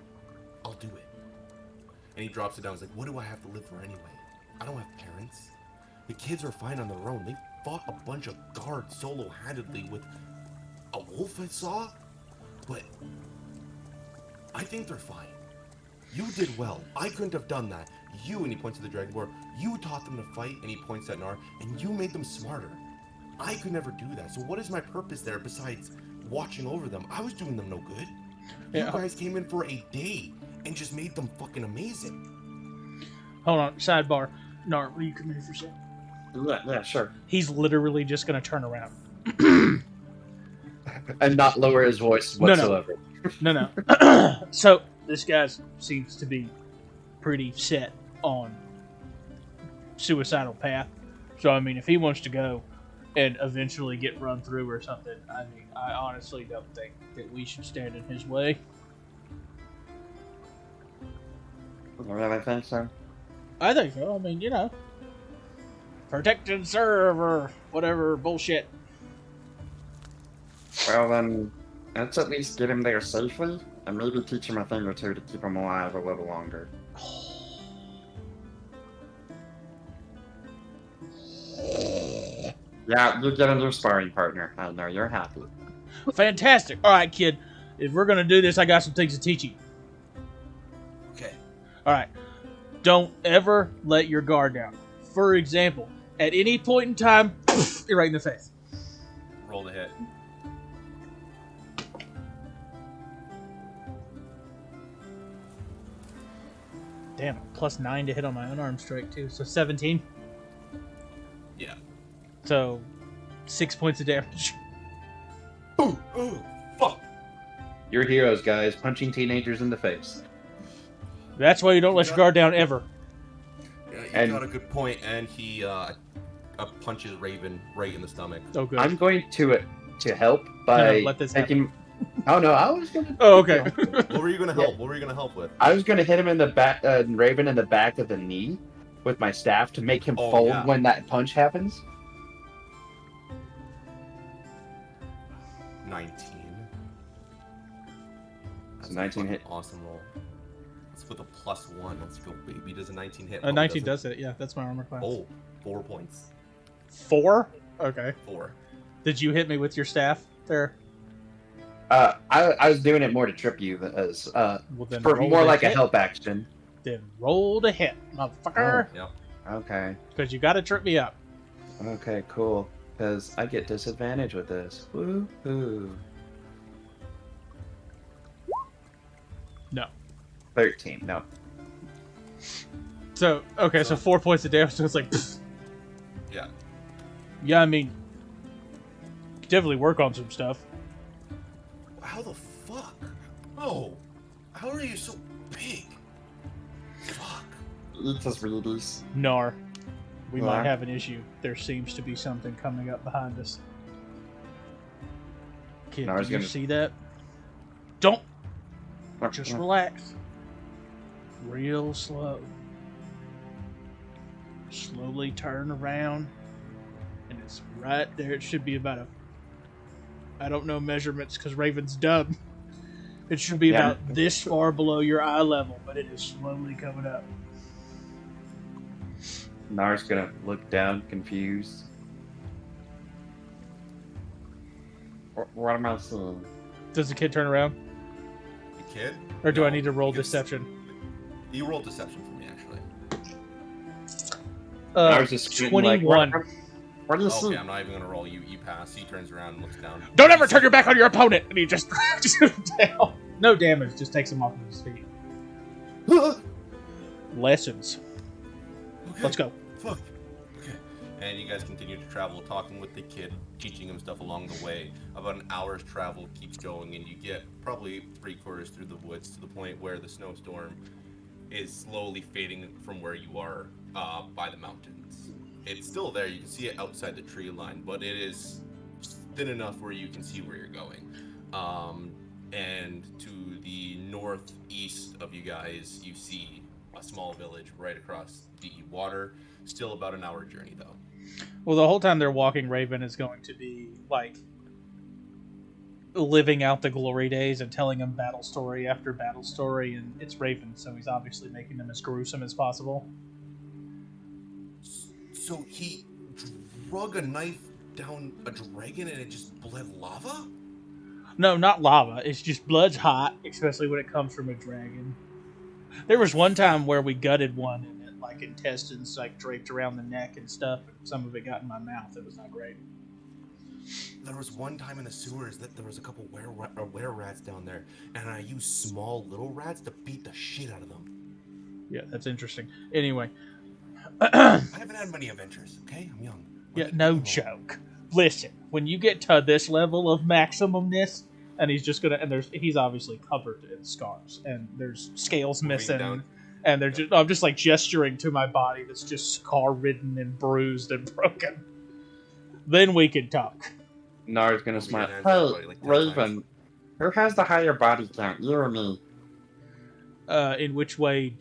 I'll do it. And he drops it down. He's like, what do I have to live for anyway? I don't have parents. The kids are fine on their own. They fought a bunch of guards solo-handedly with a wolf I saw, but I think they're fine. You did well. I couldn't have done that. You, and he points to the Dragonborn, you taught them to fight, and he points at Nar, and you made them smarter. I could never do that. So what is my purpose there besides watching over them? I was doing them no good. You guys came in for a day and just made them fucking amazing. Hold on, sidebar. Nar, will you come here for a second? yeah, sure. He's literally just going to turn around. And not lower his voice whatsoever. No. So, this guy seems to be pretty set on suicidal path. So, I mean, if he wants to go and eventually get run through or something, I mean, I honestly don't think that we should stand in his way. You really think so? I think so. I mean, protect and serve or whatever bullshit. Well, then, let's at least get him there safely, and maybe teach him a thing or two to keep him alive a little longer. Yeah, you get a new sparring partner. I know you're happy. Fantastic. All right, kid. If we're going to do this, I got some things to teach you. Okay. All right. Don't ever let your guard down. For example, at any point in time, you're right in the face. Roll the hit. Damn, +9 to hit on my unarmed strike, too. So 17. Yeah. So 6 points of damage. Ooh, fuck. You're heroes, guys, punching teenagers in the face. That's why you don't let your guard down ever. Yeah, you got a good point, and he punches Raven right in the stomach. Oh, good. I'm going to help by let this happen. Oh no, I was gonna. Oh, okay. What were you gonna help? What were you gonna help with? I was gonna hit him in the back, Raven in the back of the knee with my staff to make him Oh, fold yeah. when that punch happens. 19. It's That's a 19 fucking hit. Awesome roll. Let's with a +1. Let's go, baby. Does a 19 hit? 19 does it. Yeah, that's my armor class. Oh, 4 points. 4? Okay. 4. Did you hit me with your staff there? I was doing it more to trip you as Well, then for roll more to like a hit. help action. Then roll to hit, motherfucker. Yep. Okay. Because you got to trip me up. Okay, cool. Because I get disadvantage with this. Woohoo. No. 13. No. So, okay, so 4 points of damage, so it's like, pfft. Yeah. Yeah, I mean, definitely work on some stuff. How the fuck? Oh, how are you so big? Fuck. It's just readers. Nar. We might Nar. have an issue. There seems to be something coming up behind us. Kid, Nar's do you gonna- see that? Don't. Just relax. Real slow. Slowly turn around. And it's right there. It should be about a... I don't know measurements because Raven's dumb. It should be Yeah. about this far below your eye level, but it is slowly coming up. Nar's gonna look down, confused. What am I seeing? Does the kid turn around? You kid? Or do I No, need to roll you can- deception? You rolled deception for me, actually. Nar's just squinting like, 21. What do you Okay, see? I'm not even gonna roll. You pass. He turns around and looks down. Don't ever turn your back on your opponent! And he just down. No damage, just takes him off of his feet. Lessons. Okay. Let's go. Fuck. Okay. And you guys continue to travel, talking with the kid, teaching him stuff along the way. About an hour's travel keeps going, and you get probably 3/4 through the woods to the point where the snowstorm is slowly fading from where you are by the mountains. It's still there. You can see it outside the tree line, but it is thin enough where you can see where you're going. And to the northeast of you guys, you see a small village right across the water. Still about an hour journey, though. Well, the whole time they're walking, Raven is going to be, like, living out the glory days and telling them battle story after battle story, and it's Raven, so he's obviously making them as gruesome as possible. So he drug a knife down a dragon and it just bled lava? No, not lava. It's just blood's hot, especially when it comes from a dragon. There was one time where we gutted one and it, like, intestines like draped around the neck and stuff. And some of it got in my mouth. It was not great. There was one time in the sewers that there was a couple were rats down there, and I used small little rats to beat the shit out of them. Yeah, that's interesting. Anyway. I haven't had many adventures, okay? I'm young. Yeah, no joke. Listen, when you get to this level of maximumness, and he's just gonna, and he's obviously covered in scars, and there's scales Moving missing, down. and I'm just like gesturing to my body that's just scar-ridden and bruised and broken. Then we can talk. Nar's gonna Moving smile. your hands Hey, down, like 10 times. Raven, who has the higher body count, you or me? In which way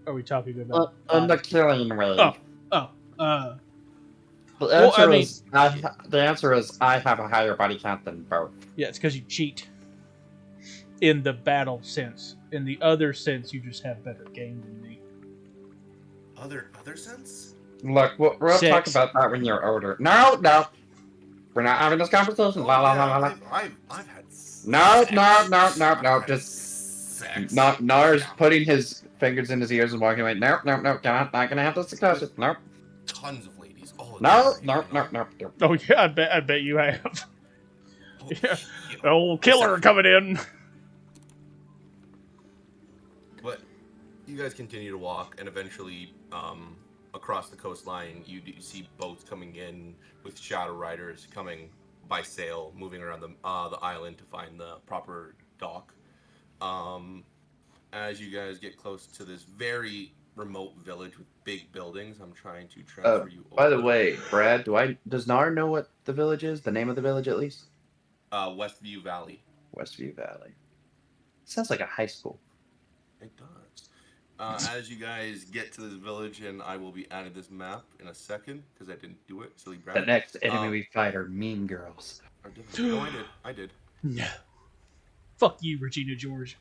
are we talking about? In the killing way. Oh, The Well, answer I mean- is the answer is I have a higher body count than both. yeah, it's because you cheat. In the battle sense. In the other sense, you just have better game than me. Other sense? Look, we'll talk Six. about that when you're older. No, we're not having this conversation. La la la la la. I've had No, sex. no, no, no, I've no. had Just sex. Nar's Yeah. putting his fingers in his ears and walking away. No, no, no, not gonna have this discussion. No, Tons of ladies. Oh, no, they're no, great, no, you know? no. Oh yeah, I bet you have. Oh, Yeah. shit. Old killer coming in. But you guys continue to walk, and eventually, across the coastline, you do see boats coming in with shadow riders coming by sail, moving around the island to find the proper dock. As you guys get close to this very remote village with big buildings, I'm trying to transfer you over. By the way, Brad, does Nar know what the village is? The name of the village, at least. Westview Valley. Westview Valley. Sounds like a high school. It does. As you guys get to this village, and I will be adding this map in a second because I didn't do it. Silly brat. The next enemy we fight are mean girls. No, I did. Yeah. Fuck you, Regina George.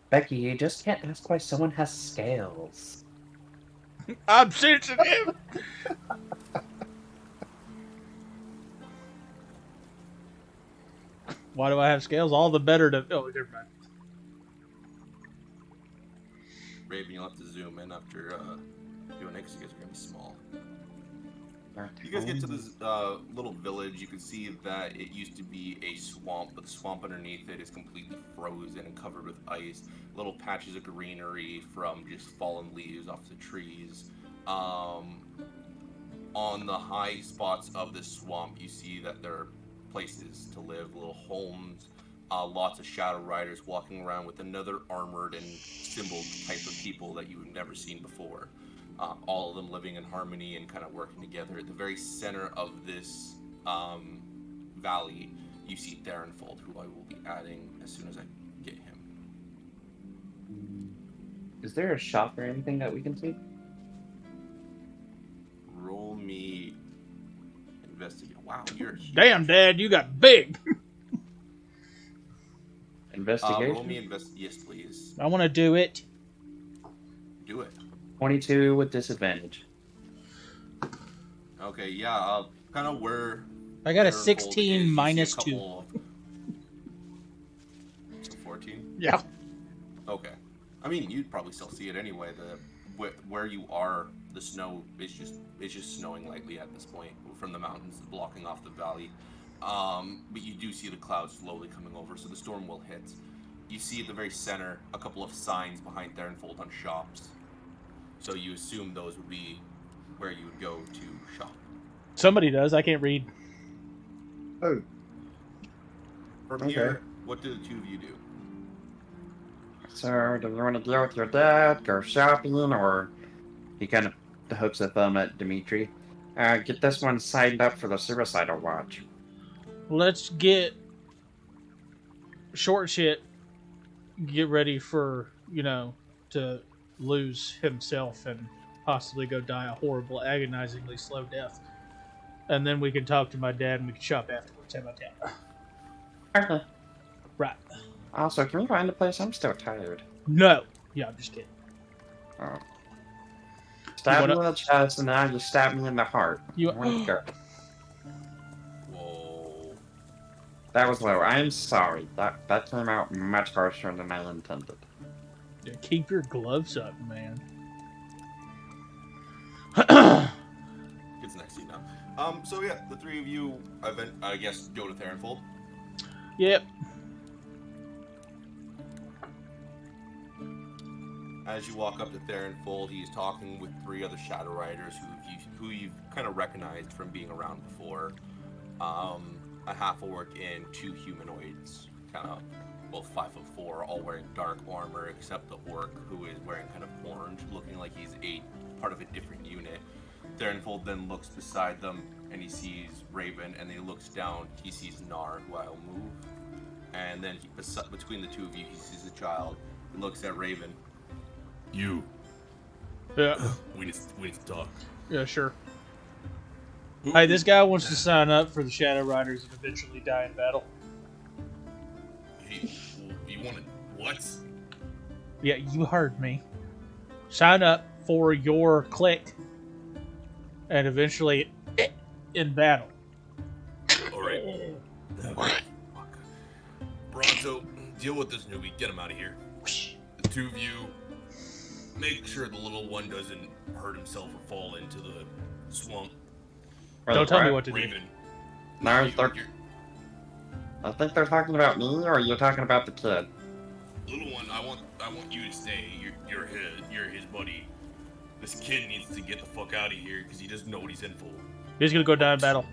Becky, you just can't ask why someone has scales. I'm sensitive. Why do I have scales? All the better to. Oh, never mind. Raven, you'll have to zoom in after doing it because you guys are gonna be small. You guys get to this little village. You can see that it used to be a swamp, but the swamp underneath it is completely frozen and covered with ice. Little patches of greenery from just fallen leaves off the trees. On the high spots of this swamp, you see that there are places to live, little homes, lots of shadow riders walking around with another armored and symboled type of people that you've never seen before. All of them living in harmony and kind of working together. At the very center of this valley, you see Darrenfold, who I will be adding as soon as I get him. Is there a shop or anything that we can see? Roll me investigate. Wow, you're huge. Damn, Dad, you got big. Investigation? Roll me yes, please. I want to do it. Do it. 22 with disadvantage. Okay, yeah, kind of where... I got a Darrenfold 16 is, minus you see a 2. couple of- So 14? Yeah. Okay. I mean, you'd probably still see it anyway. Where you are, the snow is just snowing lightly at this point from the mountains blocking off the valley. But you do see the clouds slowly coming over, so the storm will hit. You see at the very center a couple of signs behind Darrenfold on shops. So you assume those would be where you would go to shop. Somebody does. I can't read. Oh. From Okay. here, what do the two of you do? So, do you want to deal with your dad, go shopping, or... He kind of hooks a thumb at Dimitri. Get this one signed up for the suicidal watch. Let's get short shit. Get ready for, to lose himself and possibly go die a horrible, agonizingly slow death. And then we can talk to my dad and we can shop afterwards. How about that? Okay. Right. Also, can we find a place? I'm still tired. No. Yeah, I'm just kidding. Oh. Stab me wanna- in the chest, and now you stab me in the heart. You- I wanna go. Whoa. That was low. I am sorry. That came out much harsher than I intended. Yeah, keep your gloves up, man. Gets next to you now. So yeah, the three of you, I guess, go to Darrenfold. Yep. As you walk up to Darrenfold, he's talking with three other Shadow Riders who you've kind of recognized from being around before. A half-orc and two humanoids, kind of, both 5'4", all wearing dark armor, except the orc, who is wearing kind of orange, looking like he's part of a different unit. Darrenfold then looks beside them, and he sees Raven, and then he looks down, he sees Nar, who I'll move. And then between the two of you, he sees a child. He looks at Raven. You. Yeah. We need to talk. Yeah, sure. Hey, this guy wants to sign up for the Shadow Riders and eventually die in battle. Hey, you want to what? Yeah, you heard me. Sign up for your clique and eventually in battle. All right. Fuck. Bronto, deal with this newbie. Get him out of here. The two of you, make sure the little one doesn't hurt himself or fall into the swamp. Don't tell me what to do. Raven. No, you- they're- you're- I think they're talking about me, or you're talking about the kid. Little one, I want you to stay. You're his buddy. This kid needs to get the fuck out of here because he doesn't know what he's in for. He's gonna go die in battle.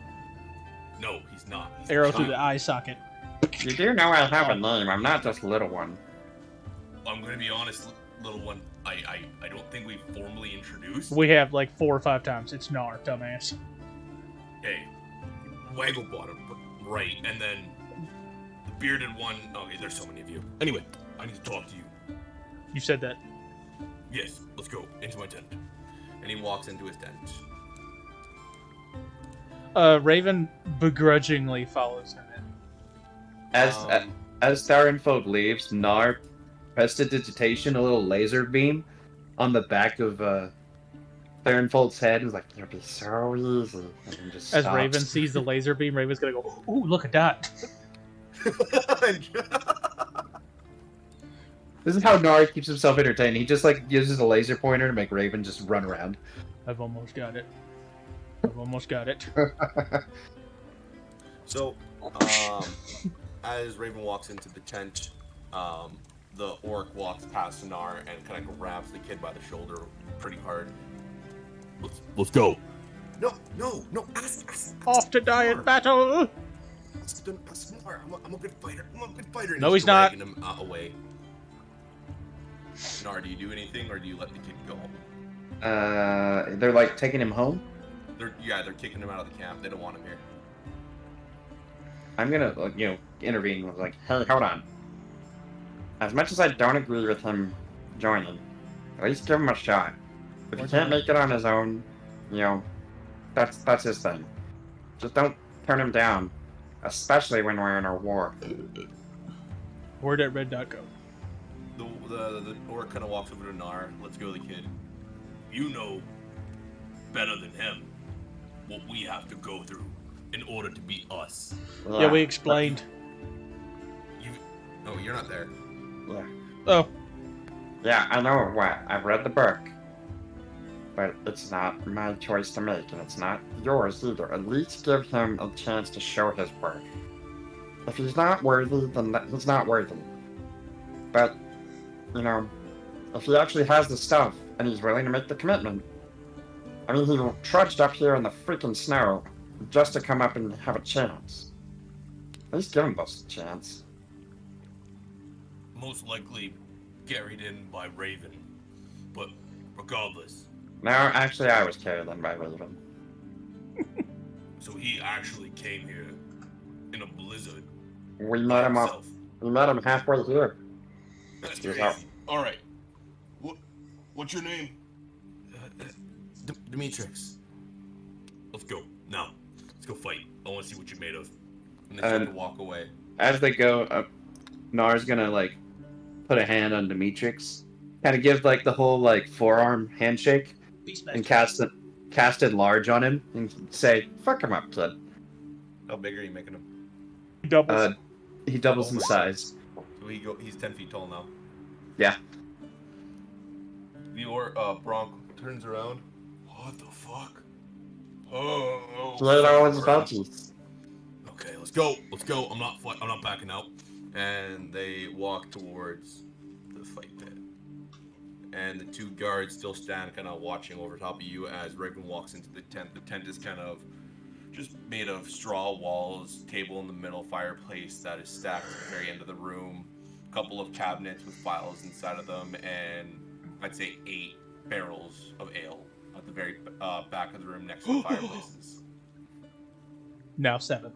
No, he's not. He's a Arrow through the child. eye socket. You do know I have a name. I'm not just little one. I'm gonna be honest, little one. I don't think we've formally introduced. We have like 4 or 5 times. It's Nar, dumbass. Hey, Waggle Bottom, right, and then the bearded one. Okay, there's so many of you. Anyway, I need to talk to you. You said that. Yes, let's go into my tent. And he walks into his tent. Raven begrudgingly follows him in. As Tharenfold leaves, Nar prestidigitation, a little laser beam on the back of Tharenfold's head. Is like, it'll be so easy. And then just As stops. Raven sees the laser beam, Raven's gonna go, "Ooh, look at that!" This is how Nar keeps himself entertained. He just like uses a laser pointer to make Raven just run around. I've almost got it. I've almost got it. So, as Raven walks into the tent, the orc walks past Nar and kind of grabs the kid by the shoulder pretty hard. Let's go. No. Ask Off to die in Nar. battle. Ask Nar. I'm a good fighter. And No, he's not. dragging him away. Nar, do you do anything or do you let the kid go? They're like taking him home. They're kicking him out of the camp. They don't want him here. I'm gonna, intervene with like, hey, hold on. As much as I don't agree with him joining, at least give him a shot. If he can't make it on his own, that's his thing. Just don't turn him down, especially when we're in a war. Where'd that red dot go? The orc kind of walks over to Nar. Let's go, the kid. You know better than him what we have to go through in order to be us. Yeah, we explained. No, you're not there. Yeah. Oh. Yeah, I know what. I've read the book. But it's not my choice to make, and it's not yours either. At least give him a chance to show his worth. If he's not worthy, then he's not worthy. But, if he actually has the stuff, and he's willing to make the commitment. I mean, he trudged up here in the freaking snow just to come up and have a chance. At least give him a chance. Most likely carried in by Raven. But regardless. No, actually, I was carried in by Raven. So he actually came here in a blizzard. We met him up. We met him halfway here. That's crazy. All right. What's your name? Demetrix. Let's go. Now, let's go fight. I want to see what you're made of. And they start to walk away. As they go, Nar's gonna put a hand on Demetrix, kind of give the whole forearm handshake, and cast it large on him and say, "Fuck him up, kid." How big are you making him? He doubles. He doubles in size. So he's 10 feet tall now. Yeah. The Bronc turns around. What the fuck? Oh. Let always about you. Okay, let's go. I'm not backing out. And they walk towards the fight pit. And the two guards still stand kind of watching over top of you as Raven walks into the tent. The tent is kind of just made of straw walls, table in the middle, fireplace that is stacked at the very end of the room, a couple of cabinets with files inside of them, and I'd say 8 barrels of ale at the very back of the room next to the fireplaces. Now 7.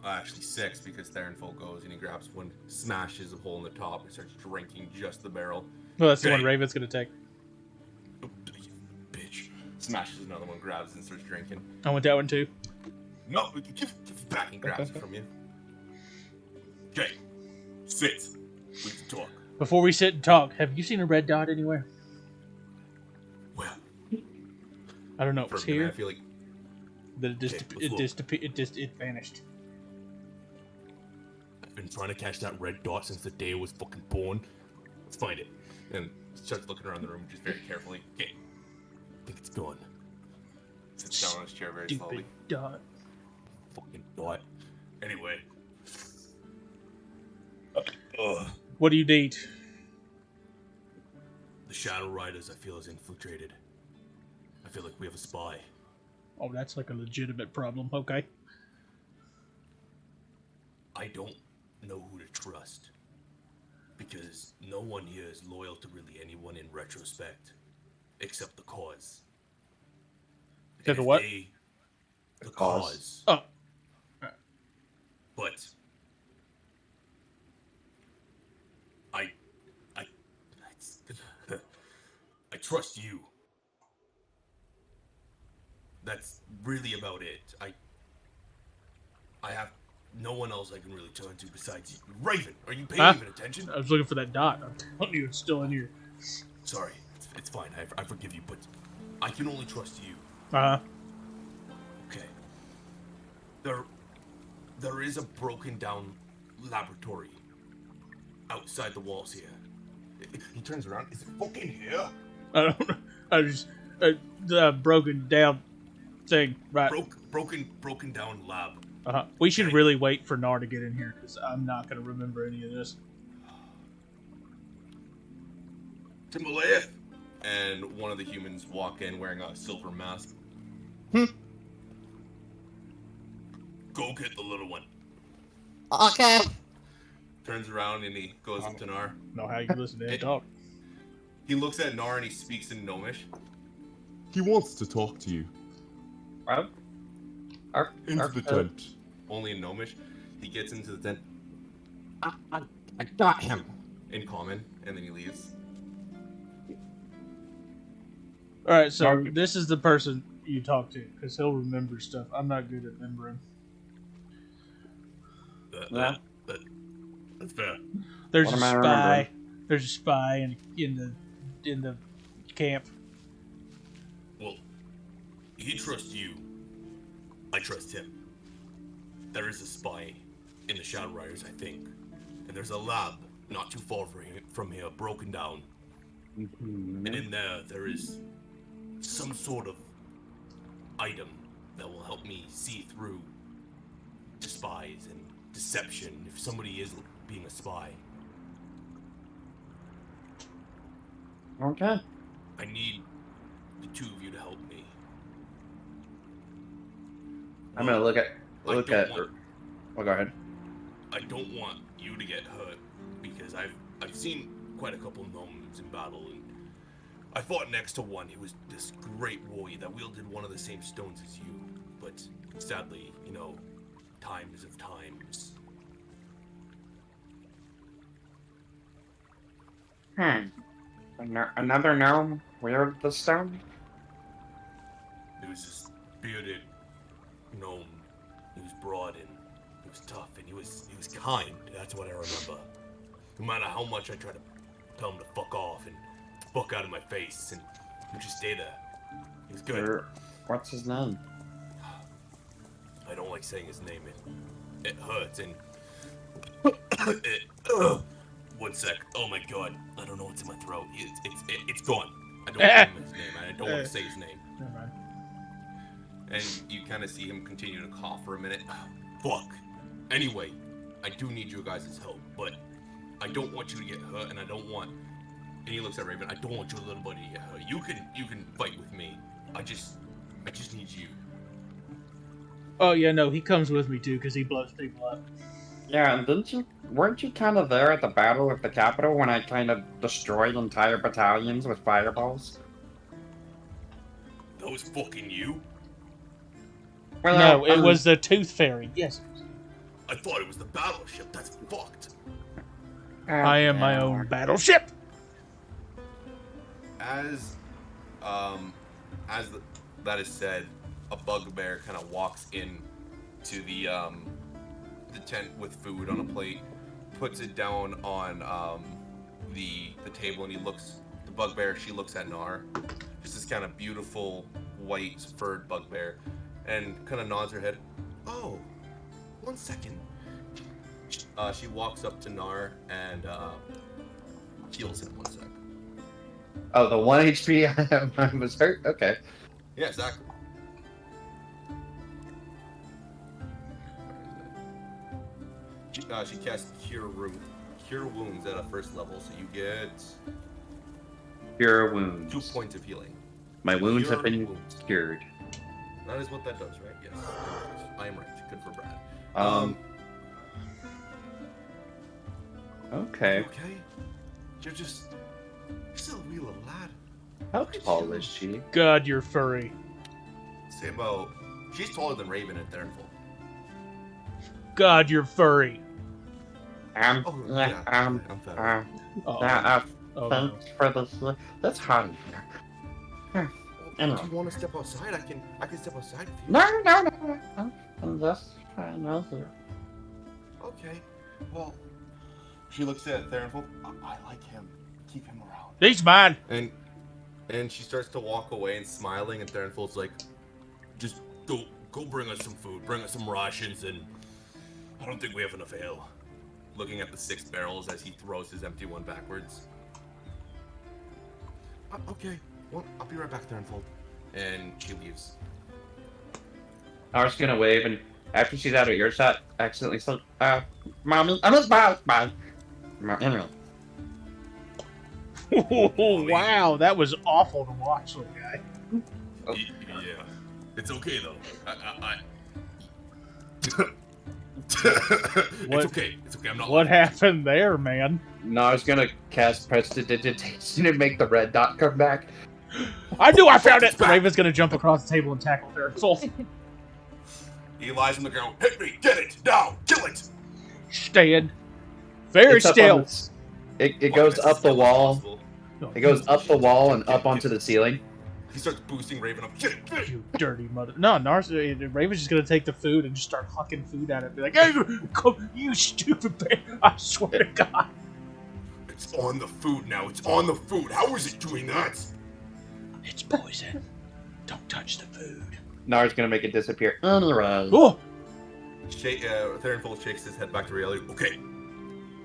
Actually 6, because Therenfold goes and he grabs one, smashes a hole in the top, and starts drinking just the barrel. Well, that's the one Raven's gonna take. Oh, bitch. Smashes another one, grabs it, and starts drinking. I want that one too. No, give it back and grabs it from you. Okay, sit. We can talk. Before we sit and talk, have you seen a red dot anywhere? Well, I don't know. It was here. I feel like That it vanished. I've been trying to catch that red dot since the day I was fucking born. Let's find it. And starts looking around the room just very carefully. Okay, I think it's gone. Sits down on his chair very slowly. Dot. Fucking dot. Anyway. What do you need? The Shadow Riders, I feel, is infiltrated. I feel like we have a spy. Oh, that's like a legitimate problem. Okay. I don't know who to trust. Because no one here is loyal to really anyone in retrospect. Except the cause. Except the what? the cause. Oh. But I trust you. That's really about it. I have no one else I can really turn to besides you. Raven, are you paying even attention? I was looking for that dot. I'm telling you, it's still in here. Sorry, it's fine. I forgive you, but I can only trust you. Okay. There is a broken down laboratory outside the walls here. He turns around. Is it fucking here? I don't know. I just the broken down thing, right? Broken down lab. We should really wait for Nar to get in here because I'm not going to remember any of this. Timbaleth! And one of the humans walk in wearing a silver mask. Go get the little one. Okay. Turns around and he goes up to Nar. Know how you listen to him talk. He looks at Nar and he speaks in Gnomish. He wants to talk to you. Well, Into the tent. Only in Gnomish. He gets into the tent I got him. in common, and then he leaves. All right, so this is the person you talk to because he'll remember stuff. I'm not good at remembering. That's fair. There's What a am I spy. remembering? There's a spy in the camp. Well, he trusts you. I trust him. There is a spy in the Shadow Riders, I think. And there's a lab not too far from here, broken down. And in there is some sort of item that will help me see through spies and deception if somebody is being a spy. Okay. I need the two of you to help me. I'm gonna look at. Oh, go ahead. I don't want you to get hurt because I've seen quite a couple gnomes in battle, and I fought next to one who was this great warrior that wielded one of the same stones as you. But sadly, times of times. Another gnome wielded the stone? There was this bearded gnome. He was broad and he was tough and he was kind. That's what I remember. No matter how much I tried to tell him to fuck off and fuck out of my face, and he would just stay there. He was good. What's his name? I don't like saying his name. It hurts and one sec. Oh my god. I don't know what's in my throat. It's gone. I don't remember his name. I don't want to say his name. Never mind. And you kind of see him continue to cough for a minute. Fuck. Anyway, I do need your guys' help, but I don't want you to get hurt, and I don't want. And he looks at Raven. I don't want your little buddy to get hurt. You can fight with me. I just need you. Oh yeah, no, he comes with me too because he blows people up. Yeah, and weren't you kind of there at the Battle of the Capital when I kind of destroyed entire battalions with fireballs? That was fucking you? Well, No, it was the Tooth Fairy. Yes. I thought it was the battleship. That's fucked. I am my own battleship. As that is said, a bugbear kind of walks in to the tent with food on a plate, puts it down on the table, and the bugbear, she looks at Nar, just this kind of beautiful white furred bugbear, and kind of nods her head. Oh, 1 second. She walks up to Nar and heals him 1 sec. Oh, the 1 HP I was hurt? Okay. Yeah, exactly. She casts Cure Wounds at a first level, so you get Cure Wounds. 2 points of healing. My wounds Cure have been wounds. cured. That is what that does, right? Yes. I am right. Good for Brad. Okay. Okay. You're still a wee little lad. How tall is she? God, you're furry. Say about She's taller than Raven and Thernful. God, you're furry. Oh, yeah. I'm fat. Oh, Thanks for this. That's hot in here. Do you want to step outside? I can step outside with you. No. I'm just fine out here. Okay. Well, she looks at Thernful. I like him. Keep him around. he's mine. And she starts to walk away and smiling, and Thernful's like, just go bring us some food, bring us some rations, and I don't think we have enough ale. Looking at the 6 barrels as he throws his empty one backwards. Okay, well, I'll be right back, Thernful. And she leaves. Nars gonna wave, and after she's out of earshot, accidentally said, Mommy, I'm just bye. Anyway. Wow, that was awful to watch, little guy. Yeah, it's okay though. What- It's okay. I'm not. What laughing. happened there, man? Nars gonna cast prestidigitation and make the red dot come back. I knew I found it! It's back. Raven's gonna jump across the table and tackle Thernful. He lies on the ground. Hit me! Get it! Now! Kill it! Stand very It's up on still. this- It goes up the wall. No, It goes up the wall and up onto the ceiling. He starts boosting Raven up. Get it! You dirty mother. No, Raven's just gonna take the food and just start hucking food at it. Be like, hey, come, you stupid bear. I swear to God. It's on the food now. It's on the food. How is it doing that? It's poison. Don't touch the food. Nars gonna make it disappear. Anyway. Oh! Thernful shakes his head back to reality. Okay.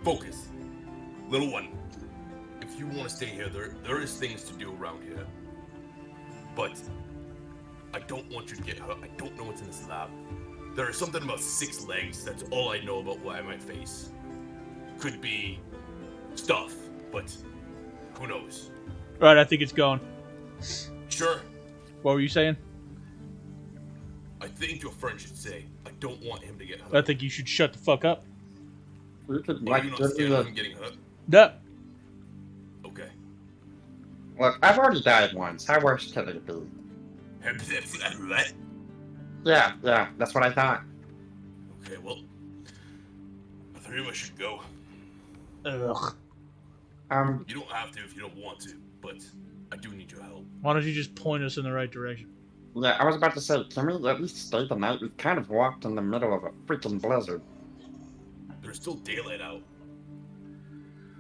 Focus. Little one. If you want to stay here, there is things to do around here. But I don't want you to get hurt. I don't know what's in this lab. There is something about 6 legs. That's all I know about what I might face. Could be stuff, but who knows? Right, I think it's gone. Sure. What were you saying? I think your friend should say, I don't want him to get hurt. I think you should shut the fuck up. We could Are you not scared of him getting hurt? No. Okay. Look, I've already died once. How worse can it be? Yeah, that's what I thought. Okay, well, the 3 of us should go. Ugh. You don't have to if you don't want to, but I do need your help. Why don't you just point us in the right direction? Yeah, I was about to say, can we at least stay the night? We kind of walked in the middle of a freaking blizzard. There's still daylight out.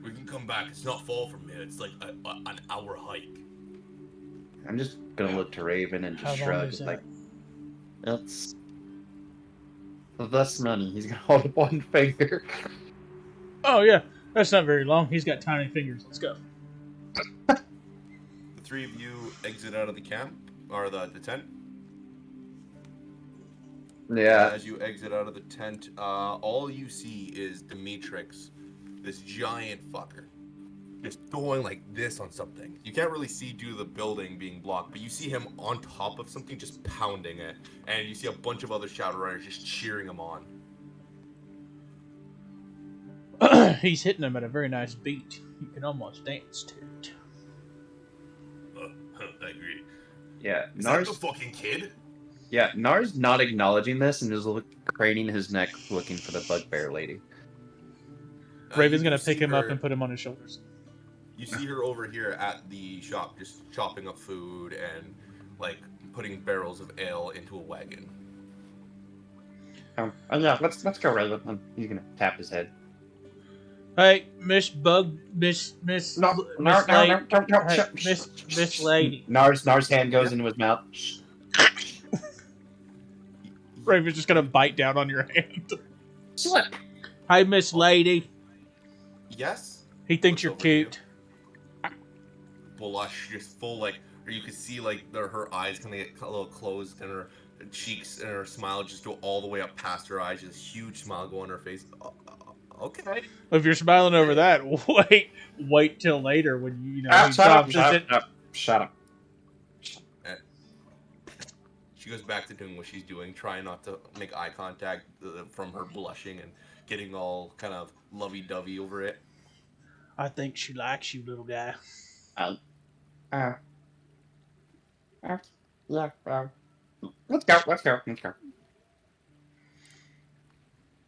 We can come back. It's not far from here. It's like an hour hike. I'm just gonna look to Raven and just How long shrug. is that? Like, it's this many. He's gonna hold up one finger. Oh, yeah. That's not very long. He's got tiny fingers. Let's go. The 3 of you exit out of the camp, or the tent. Yeah. As you exit out of the tent, all you see is Demetrix, this giant fucker, just going like this on something. You can't really see due to the building being blocked, but you see him on top of something just pounding it, and you see a bunch of other Shadowrunners just cheering him on. He's hitting them at a very nice beat. You can almost dance to it. I agree. Yeah. Is that Nars. the fucking kid? Yeah. Nars not acknowledging this and is craning his neck looking for the bugbear lady. Raven's You gonna see pick him up her- and put him on his shoulders. You see her over here at the shop, just chopping up food and like putting barrels of ale into a wagon. Oh yeah. Let's go, Raven. And he's gonna tap his head. Hey, Miss Lady. Don't. Hey, Shh. Miss Lady. Nars' hand goes into his mouth. Raven's just gonna bite down on your hand. Slip. Hey, Miss Lady. Yes? He thinks you're Looks over at you. cute. Blush, just full like, or you can see like her eyes kind of get a little closed, and her cheeks and her smile just go all the way up past her eyes. Just a huge smile go on her face. Okay. If you're smiling over that, wait till later when you know he Shut up. drops it. Shut up. She goes back to doing what she's doing, trying not to make eye contact from her blushing and getting all kind of lovey-dovey over it. I think she likes you, little guy. Yeah. Let's go. Let's go. Let's go.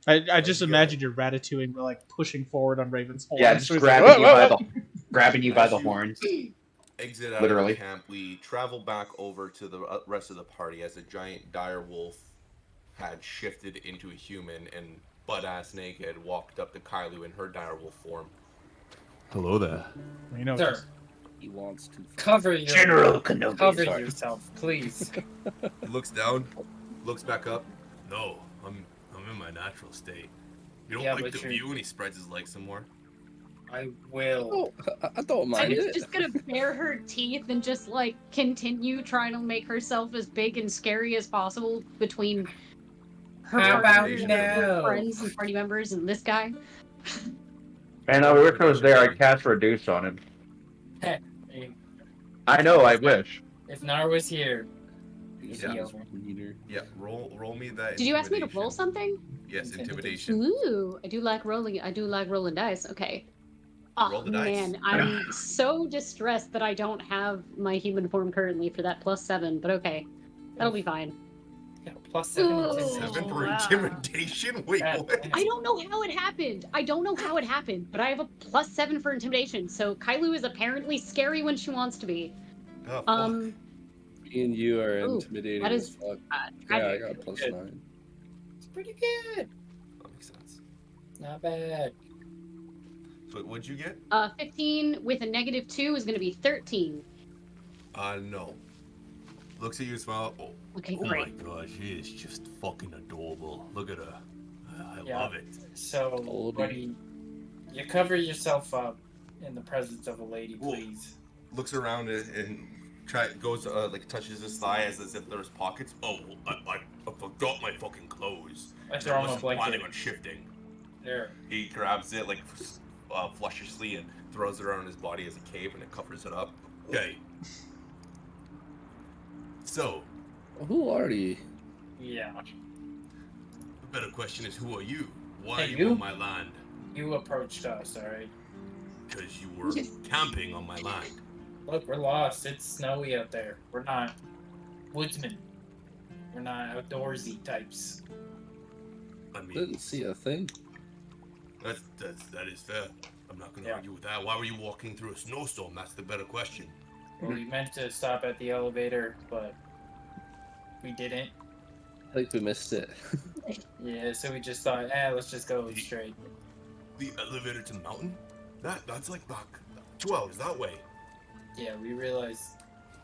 I just You imagine you're ratatouing, like pushing forward on Raven's horns. Yeah, just So he's grabbing like, you "Whoa, by whoa, the whoa." grabbing you by As the you- horns. Exit out Literally. of the camp. We travel back over to the rest of the party as a giant dire wolf had shifted into a human and butt-ass naked walked up to Kailu in her dire wolf form. Hello there. You know, Sir, just- He wants to. cover your General Kenobi. cover Sorry. yourself, please. He looks down, looks back up. No, I'm in my natural state. You don't Yeah, like but the you're- view, and he spreads his legs some more. I will. Oh, I don't I mind was it. just gonna bare her teeth and just like continue trying to make herself as big and scary as possible between her How about partners, her no? friends and party members, and this guy. Man, I wish I was there. I'd cast Reduce on him. I know, I wish. If Nar was here, He's Yeah. his leader. Yeah, roll me that. Did you ask me to intimidation. roll something? Yes, Intimidation. intimidation. Ooh, I do like rolling dice. Okay. Oh Roll the dice. man, I'm so distressed that I don't have my human form currently for that +7, but okay. That'll be fine. yeah, +7. Ooh. intimidation. 7 for Wow. intimidation? Wait, God what? damn. I don't know how it happened. But I have a +7 for intimidation. So Kailu is apparently scary when she wants to be. Oh, fuck. Me and you are Ooh, intimidating that as is fuck. Yeah, I tragic. got plus Good. 9. It's pretty good. That makes sense. Not bad. So what'd you get? 15 with a -2 is going to be 13. No. Looks at you, smile. Oh, Okay, oh my great. gosh, she is just fucking adorable. Look at her. I Yeah. love it. So, Oldie. buddy, you cover yourself up in the presence of a lady, Whoa. please. Looks around and goes like touches his thigh as if there's pockets. Oh, I forgot my fucking clothes. I I throw him a wasn't blanket. planning on shifting. There. He grabs it like flushishly and throws it around his body as a cape and it covers it up. Okay. So, Who are you? Yeah. the better question is, who are you? Why Hey, are you you? on my land? You approached us, alright? Because you were camping on my land. Look, we're lost. It's snowy out there. We're not woodsmen. We're not outdoorsy types. I mean, Didn't see a thing. that is fair. I'm not gonna Yeah. argue with that. Why were you walking through a snowstorm? That's the better question. Well, we meant to stop at the elevator, but we didn't. I think we missed it. Yeah, so we just thought, let's just go straight. The elevator to the mountain? That's like back 2 hours that way. Yeah, we realized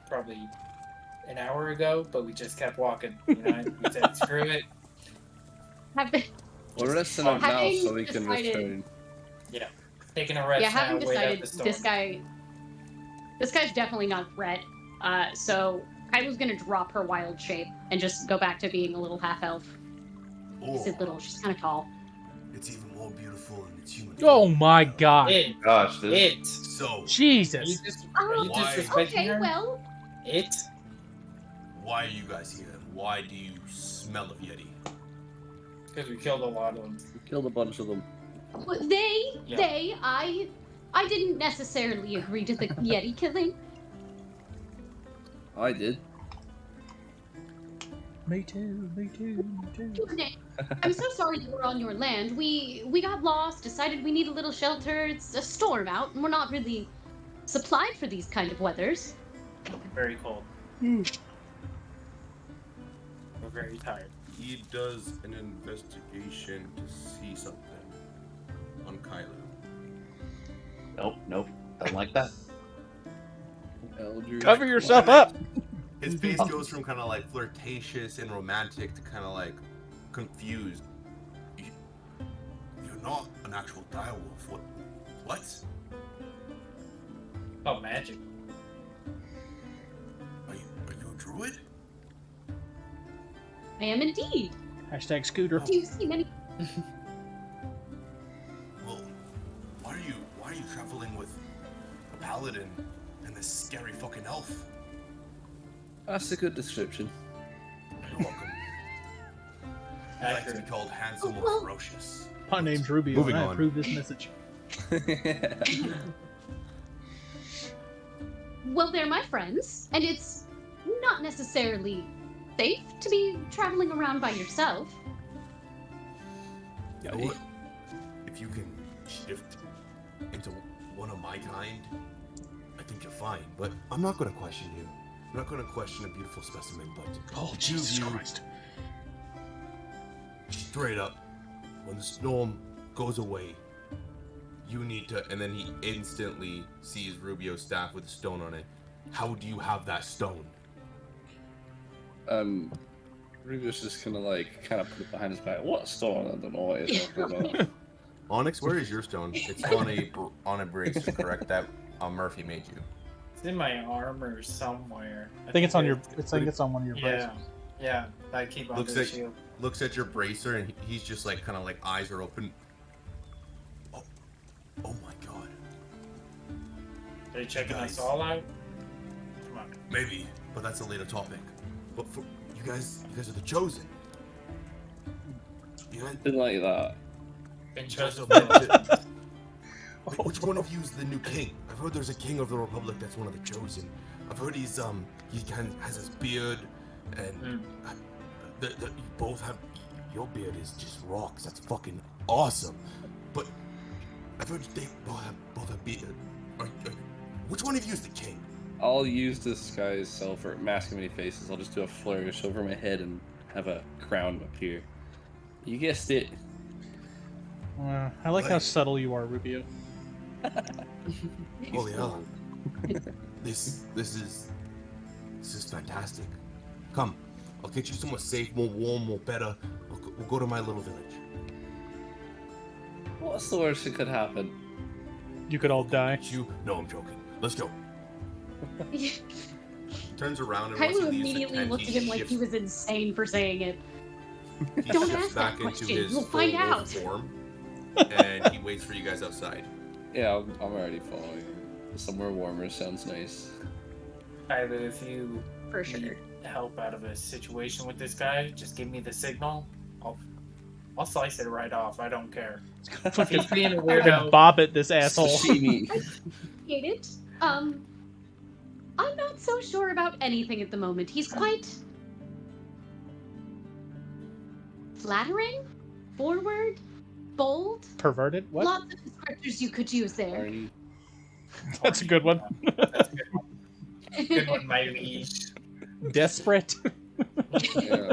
probably an hour ago, but we just kept walking. You know, we said, screw it. Have We're resting up now Having so we can decided- return. Taking a rest yeah, now, having wait out decided the storm. this guy's definitely not a threat. So Kailu's gonna drop her wild shape and just go back to being a little half elf. I Oh, said little, she's kind of tall. it's even more beautiful in its human Oh form. my god. It. Gosh, this It. So, Are you, Jesus. are you Why? disrespecting Okay, her? well, It. why are you guys here? And why do you smell of Yeti? Because we killed a lot of them. We killed a bunch of them. I didn't necessarily agree to the Yeti killing. I did. Me too, me too, me too. I'm so sorry that we're on your land. We got lost, decided we need a little shelter. It's a storm out, and we're not really supplied for these kind of weathers. Very cold. We're very tired. He does an investigation to see something on Kylo. Nope. Don't like that. Eldridge. Cover yourself up. His face goes from kind of like flirtatious and romantic to kind of like confused. You're not an actual direwolf. What? Oh, magic. Are you a druid? I am indeed. Hashtag scooter. Do you see many? Well, why are you traveling with a paladin and this scary fucking elf? That's a good description. You're welcome. I like to be Accurate. called handsome or Well- ferocious. My name's Ruby, Moving and I on. approve this message. Well, they're my friends, and it's not necessarily safe to be traveling around by yourself. You know what? If you can shift into one of my kind, I think you're fine. But I'm not going to question you. I'm not going to question a beautiful specimen, but Oh, two of you, straight up, when the storm goes away, you need to, and then he instantly sees Rubio's staff with a stone on it. How do you have that stone? Rubio's just gonna like kind of put it behind his back. What stone? I don't know what you're talking about. Onyx, where is your stone? It's on a brace, correct? That Murphy made you. It's in my armor somewhere. I think it's on your. I think it's on one of your Yeah, braces. yeah. I keep on Looks the at shield. looks at your bracer and he's just like kind of like eyes are open. Oh my god. Are you checking Guys. us all out? Come on. Maybe, but that's a later topic. But for you guys are the chosen. You guys, Didn't like that. Been you guys chosen are meant for to- Which one of you is the new king? I've heard there's a king of the Republic that's one of the chosen. I've heard he has his beard, and you both have. Your beard is just rocks. That's fucking awesome. But I've heard they both have beard. Which one of you is the king? I'll use this guy's self for masking many faces. I'll just do a flourish over my head and have a crown appear. You guessed it. I like how Right. subtle you are, Rubio. Holy hell! This is fantastic. Come, I'll get you somewhere safe, more warm, more better. We'll go to my little village. What's the worst that could happen? You could all die. No, I'm joking. Let's go. He turns around and once he Kylo leaves the immediately tent, looked at he him like he shifts, was insane for saying it. he Don't shifts ask that back into question. his You'll full find wolf out. form, and he waits for you guys outside. Yeah, I'm already following. Somewhere warmer sounds nice. Either if you For sure. need help out of a situation with this guy, just give me the signal. I'll slice it right off. I don't care. If he's being a weirdo, Bob at this asshole. Sashimi. Get it? I'm not so sure about anything at the moment. He's quite flattering, forward, bold. Perverted? What? Lots of descriptors you could use there. Arnie. That's a good one. That's a good one. Good one, my liege. Desperate. Yeah.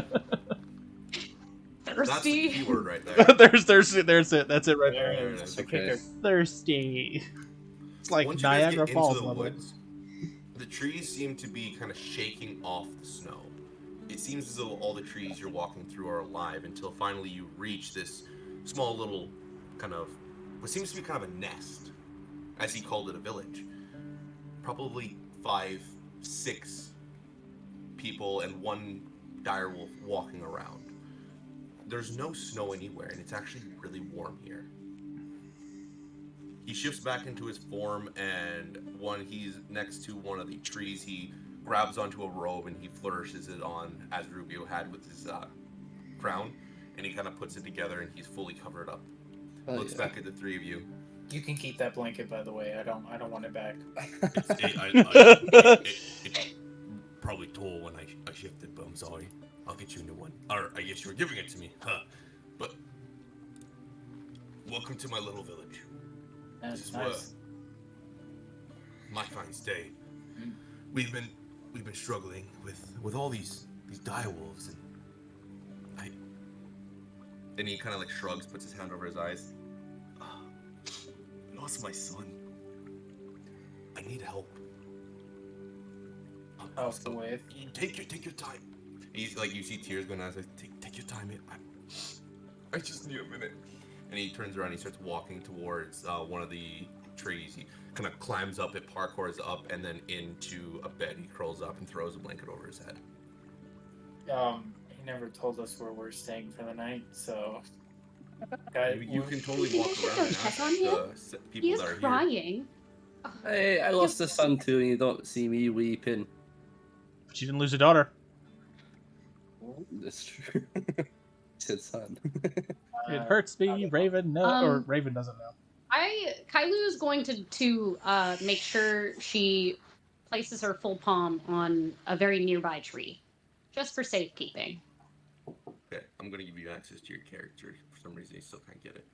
That's the Thirsty. key word right there. there's it. That's it right There there. it is. Okay. Kicker. Thirsty. It's like Once you guys Niagara get Falls into the level. woods, the trees seem to be kind of shaking off the snow. It seems as though all the trees you're walking through are alive until finally you reach this small little kind of what seems to be kind of a nest, as he called it, a village. Probably 5, 6 people and one direwolf walking around. There's no snow anywhere, and it's actually really warm here. He shifts back into his form, and when he's next to one of the trees, he grabs onto a robe and he flourishes it on as Rubio had with his crown, and he kind of puts it together, and he's fully covered up. Oh, Looks yeah. back at the three of you. You can keep that blanket, by the way. I don't want it back. It probably tore when I shifted, but I'm sorry. I'll get you a new one. Or I guess you were giving it to me, huh? But welcome to my little village. This That's is nice. my kind stay. Mm. We've been struggling with all these direwolves, and he kind of like shrugs, puts his hand over his eyes. I lost my son. I need help. Help with. Take your time. He's like, you see tears going down. He's like, take your time. I just need a minute. And he turns around. And he starts walking towards one of the trees. He kind of climbs up it, parkours up, and then into a bed. He curls up and throws a blanket over his head. He never told us where we're staying for the night, so. Guy, You can totally You walk think we should around go and check ask on him? the people He is that are here. crying. Hey, I lost a son too, and you don't see me weeping. But you didn't lose a daughter. That's true. Said son. It hurts me. Raven or Raven doesn't know. Kylu is going to make sure she places her full palm on a very nearby tree. just for safekeeping. Okay, I'm gonna give you access to your character. For some reason, you still can't get it.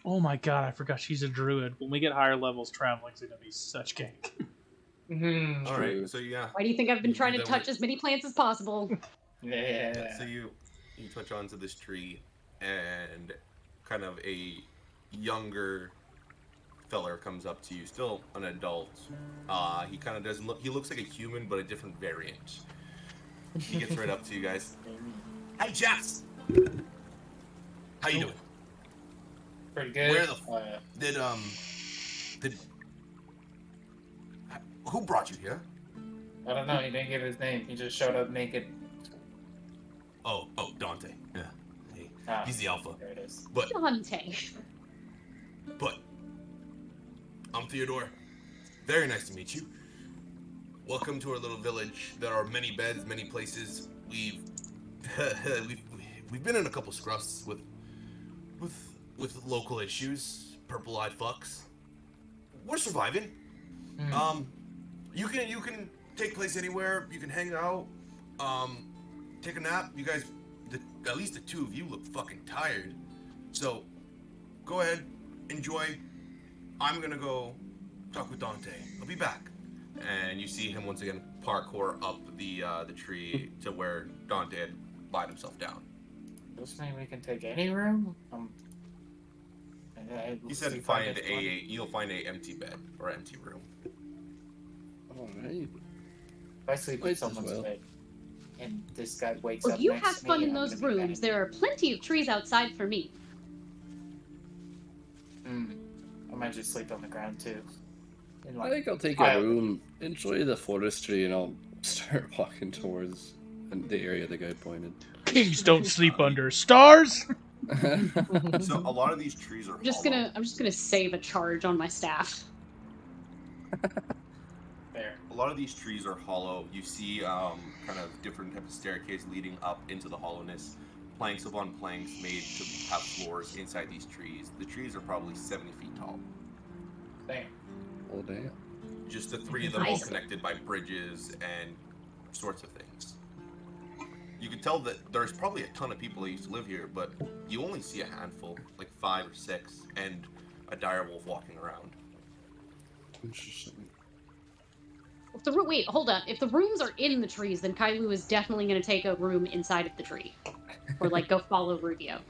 Oh my god, I forgot she's a druid. When we get higher levels, traveling's gonna be such gank. Mhm. All right, so yeah. Why do you think I've been You trying do to that touch with- as many plants as possible? Yeah. So you touch onto this tree, and kind of a younger feller comes up to you, still an adult. He kind of doesn't look. He looks like a human, but a different variant. He gets right up to you guys. Hey, chaps. How you doing? Pretty good. Where the did who brought you here? I don't know. He didn't give his name. He just showed up naked. Oh, Dante. Yeah, hey, Ah, he's the alpha. there it is. But Dante. I'm Theodore. Very nice to meet you. Welcome to our little village. There are many beds, many places. We've been in a couple scruffs with local issues, purple-eyed fucks. We're surviving. You can take place anywhere. You can hang out, take a nap. You guys, at least the two of you look fucking tired. So, go ahead, enjoy. I'm gonna go talk with Dante. I'll be back. And you see him once again parkour up the tree to where Dante had lied himself down. Does this mean we can take any room? He said you'll find a empty bed or empty room. Alright. If I sleep Might in as someone's well. bed, and this guy wakes Well, up you next have to fun me, in I'm those gonna be rooms. There are plenty of trees outside for me. panicking. I might just sleep on the ground too. In, I like, think I'll take pile. a room, enjoy the forestry, and I'll start walking towards the area the guy pointed. Kings don't sleep under stars. So a lot of these trees are I'm just hollow. gonna save a charge on my staff. There. A lot of these trees are hollow. You see kind of different types of staircase leading up into the hollowness. Planks upon planks made to have floors inside these trees. The trees are probably 70 feet tall. Damn. Oh damn. Just the three of them all Nice. connected by bridges and sorts of things. You can tell that there's probably a ton of people that used to live here, but you only see a handful, like 5 or 6, and a direwolf walking around. Interesting. If the wait, hold up. If the rooms are in the trees, then Kailu is definitely gonna take a room inside of the tree, or like go follow Rubio.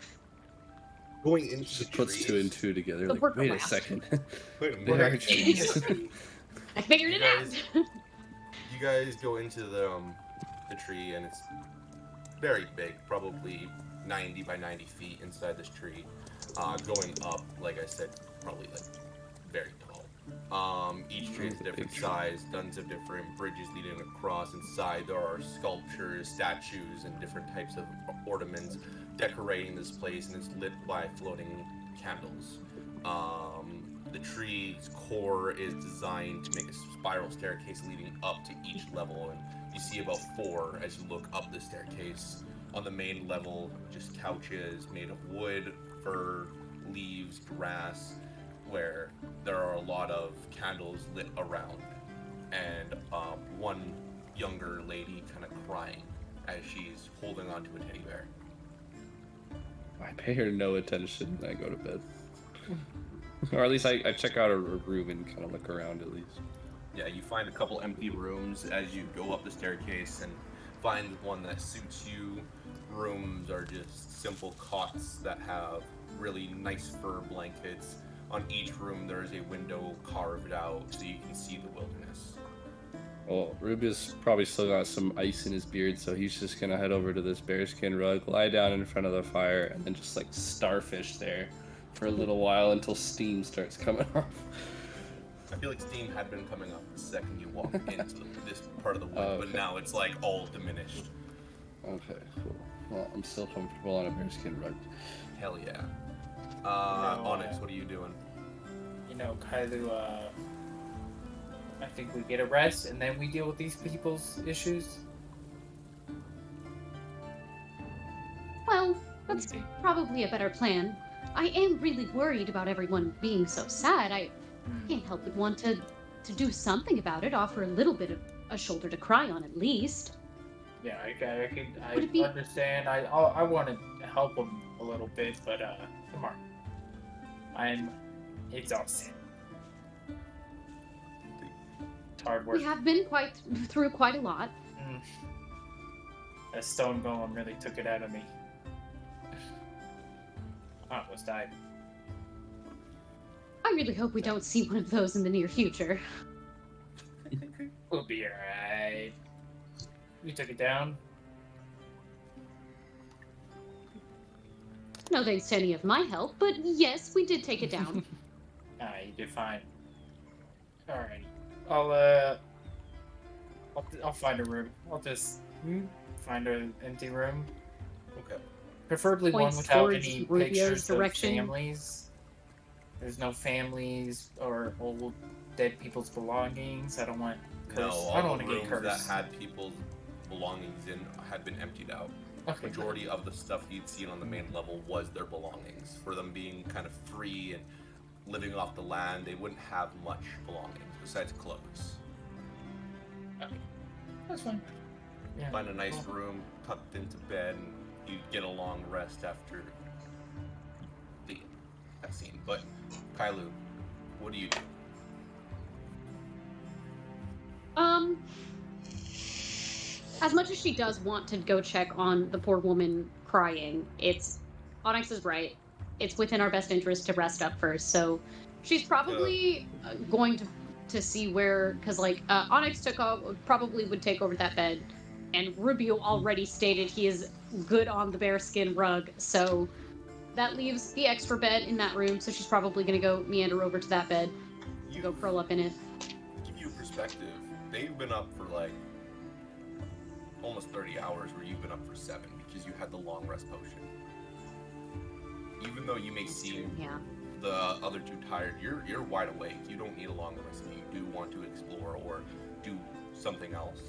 Going into Just puts 2 and 2 together. The Like, work wait a around. second. Wait a There are minute. trees. I figured You it guys- out. You guys go into the tree, and it's very big, probably 90 by 90 feet inside this tree. Going up, like I said, probably like very tall. Each tree is a different size, tons of different bridges leading across. Inside there are sculptures, statues, and different types of ornaments decorating this place, and it's lit by floating candles. The tree's core is designed to make a spiral staircase leading up to each level, and you see about 4 as you look up the staircase. On the main level, just couches made of wood, fur, leaves, grass, where there are a lot of candles lit around, and one younger lady kind of crying as she's holding onto a teddy bear. I pay her no attention and I go to bed. Or at least I check out a room and kind of look around at least. Yeah, you find a couple empty rooms as you go up the staircase and find one that suits you. Rooms are just simple cots that have really nice fur blankets. On each room there is a window carved out so you can see the wilderness. Well, Rubio's probably still got some ice in his beard, so he's just gonna head over to this bearskin rug, lie down in front of the fire, and then just like starfish there for a little while until steam starts coming off. I feel like steam had been coming up the second you walked into this part of the wood, Oh, but okay. now it's like all diminished. Okay, cool. Well, I'm still comfortable on a bearskin rug. Hell yeah. No, Onyx, what are you doing? You know, Kailu, I think we get a rest and then we deal with these people's issues. Well, that's probably a better plan. I am really worried about everyone being so sad. I can't help but want to do something about it, offer a little bit of a shoulder to cry on at least. Yeah, Would I it be understand. I want to help him a little bit, but come on, I'm exhausted. It's hard we work. have been through quite a lot. Mm. That stone golem really took it out of me. I almost died. I really hope we don't see one of those in the near future. We'll be alright. You took it down. No thanks to any of my help, but yes, we did take it down. You did fine. Alrighty. I'll find a room. I'll just find an empty room. Okay. Preferably one Points without towards any Rubio's pictures of direction. families. There's no families or old dead people's belongings. I don't want No, cursed. I all don't want the to get rooms that cursed. had people's belongings in had been emptied out. Okay. Majority of the stuff you'd seen on the main level was their belongings. For them being kind of free and living off the land, they wouldn't have much belongings besides clothes. Okay. That's fine. Yeah. Find a nice Cool. room, tucked into bed, and you'd get a long rest after the that scene. But Kailu, what do you do? Um, as much as she does want to go check on the poor woman crying, Onyx is right. It's within our best interest to rest up first. So she's probably going to see where, because like Onyx probably would take over that bed, and Rubio already stated he is good on the bearskin rug. So that leaves the extra bed in that room. So she's probably going to go meander over to that bed, go curl up in it. Give you a perspective. They've been up for like almost 30 hours, where you've been up for 7 because you had the long rest potion. Even though you may seem Yeah. the other two tired, you're wide awake. You don't need a long rest if you do want to explore or do something else.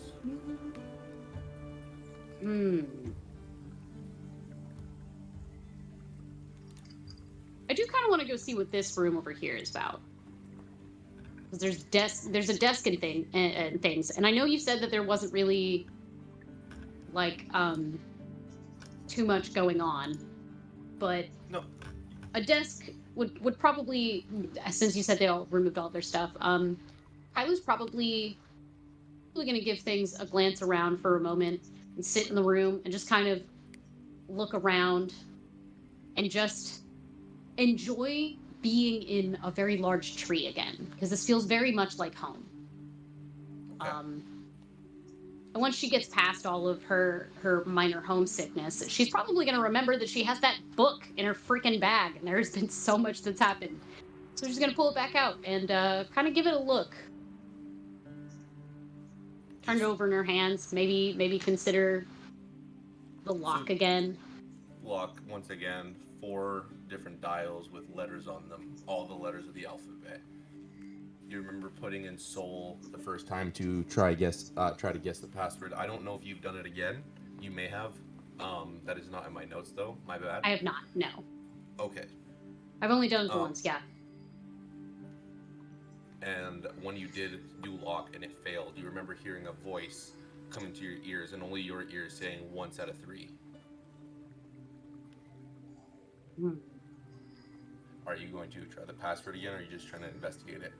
Hmm. I do kind of want to go see what this room over here is about. Because there's a desk and things, and I know you said that there wasn't really like too much going on, but No. a desk would probably, since you said they all removed all their stuff, Kylo's probably going to give things a glance around for a moment and sit in the room and just kind of look around and just enjoy being in a very large tree again, because this feels very much like home. Okay. And once she gets past all of her minor homesickness, she's probably going to remember that she has that book in her freaking bag, and there's been so much that's happened. So she's going to pull it back out and kind of give it a look. Turn it over in her hands. Maybe consider the lock again. Lock, once again, 4 different dials with letters on them, all the letters of the alphabet. You remember putting in soul the first time to try to guess the password. I don't know if you've done it again. You may have. That is not in my notes though. My bad. I have not. No. Okay. I've only done it once. Yeah. And when you did do lock and it failed, you remember hearing a voice coming to your ears, and only your ears saying once out of 3. Are you going to try the password again, or are you just trying to investigate it?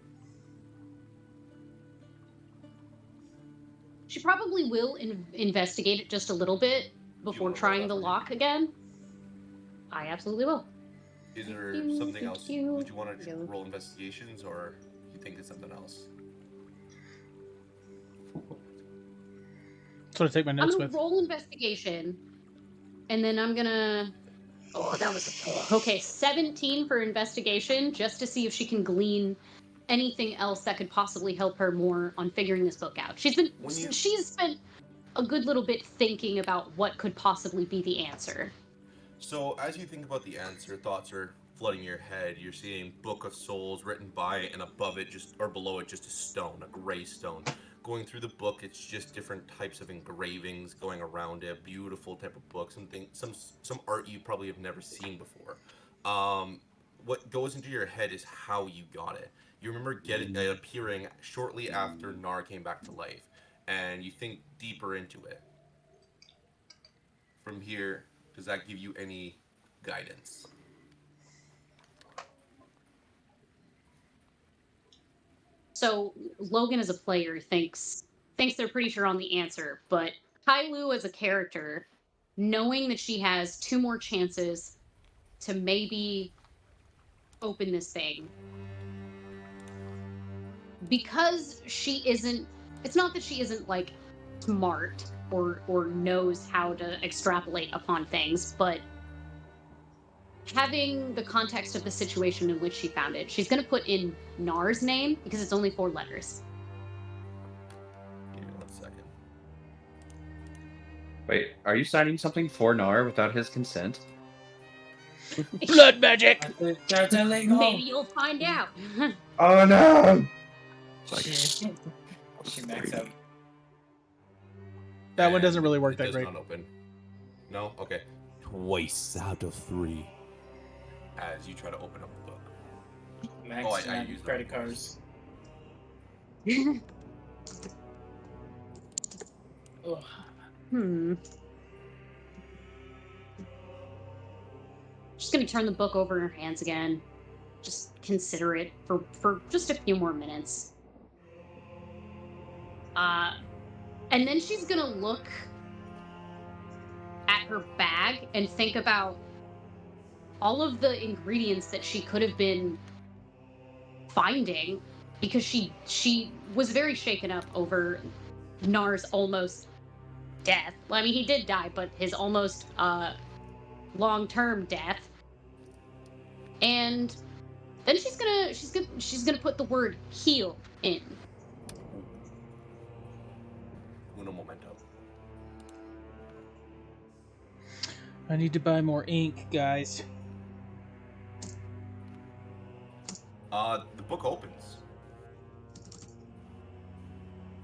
She probably will investigate it just a little bit before trying the lock again. I absolutely will. Is there something else? Would you want to roll investigations, or you think it's something else? That's what I take my notes I'm gonna with. roll investigation, and then I'm gonna. Oh, that was okay. 17 for investigation, just to see if she can glean anything else that could possibly help her more on figuring this book out. She's spent a good little bit thinking about what could possibly be the answer. So as you think about the answer, thoughts are flooding your head. You're seeing Book of Souls written by it, and above it or below it just a stone, a gray stone. Going through the book, it's just different types of engravings going around it. Beautiful type of book, some art you probably have never seen before. What goes into your head is how you got it. You remember it appearing shortly after Nar came back to life, and you think deeper into it. from here, does that give you any guidance? So Logan as a player thinks they're pretty sure on the answer, but Kailu as a character, knowing that she has two more chances to maybe open this thing, because she isn't. It's not that she isn't like smart or knows how to extrapolate upon things, but having the context of the situation in which she found it, she's going to put in Nar's name because it's only 4 letters. Give me 1 second. Wait, are you signing something for Nar without his consent? Blood magic. That's illegal. Maybe you'll find out. Oh no! She maxed out. That one doesn't And really work it that does great. not open. No? Okay. Twice out of 3. As you try to open up the book. Max I used credit that. cards. Ugh. She's gonna turn the book over in her hands again. Just consider it for just a few more minutes. And then she's gonna look at her bag and think about all of the ingredients that she could have been finding, because she was very shaken up over Nar's almost death. Well, I mean, he did die, but his almost long-term death. And then she's gonna put the word heal in. Uno momento. I need to buy more ink, guys. The book opens.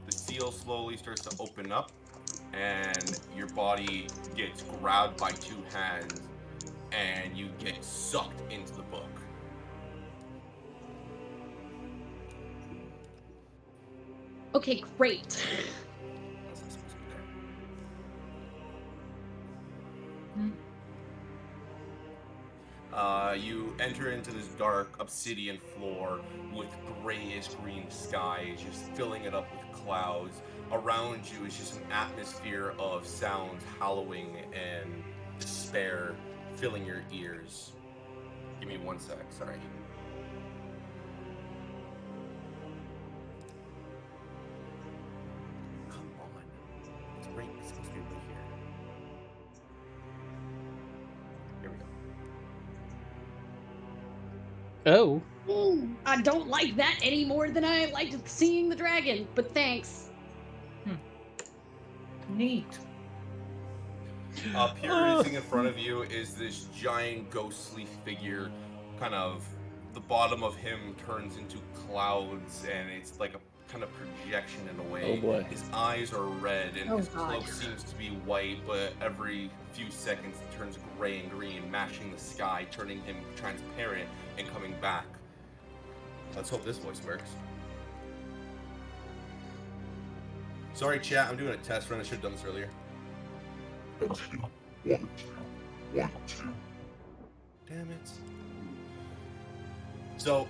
The seal slowly starts to open up, and your body gets grabbed by 2 hands, and you get sucked into the book. Okay, great. That's not supposed to be there. You enter into this dark obsidian floor with grayish green skies, just filling it up with clouds. Around you is just an atmosphere of sounds, howling, and despair filling your ears. Give me 1 sec, sorry. Come on. It's right, it's supposed to be right here. Here we go. Oh. I don't like that any more than I liked seeing the dragon, but thanks. Neat. Appearing in front of you is this giant ghostly figure. Kind of, the bottom of him turns into clouds, and it's like a kind of projection in a way. Oh boy. His eyes are red, and Oh, his God. cloak seems to be white, but every few seconds it turns gray and green, matching the sky, turning him transparent and coming back. Let's hope this voice works. Sorry, chat, I'm doing a test run. I should have done this earlier. Damn it. So,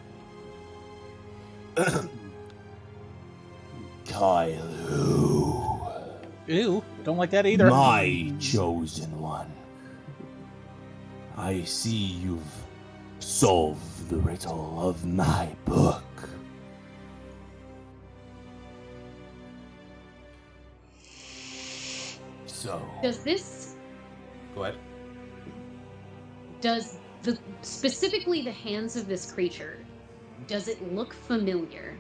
Kailu, Ew. Don't like that either. my chosen one. I see you've solved the riddle of my book. So, go ahead. Does specifically the hands of this creature, does it look familiar?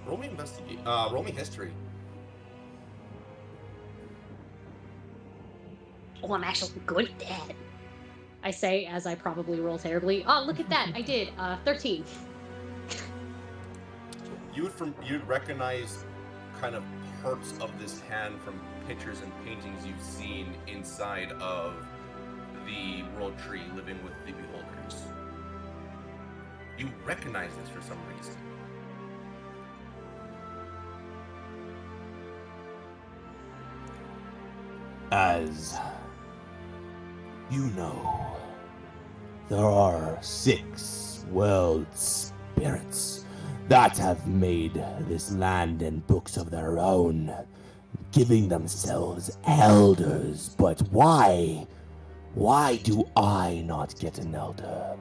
Roll me investigate. Roll me history. Oh, I'm actually good at that. I say as I probably roll terribly. Oh, look at that! I did 13. You'd recognize kind of parts of this hand from pictures and paintings you've seen inside of the World Tree, living with the Beholders. You recognize this for some reason. As you know, there are 6 world spirits that have made this land and books of their own, giving themselves elders. But why? Why do I not get an elder?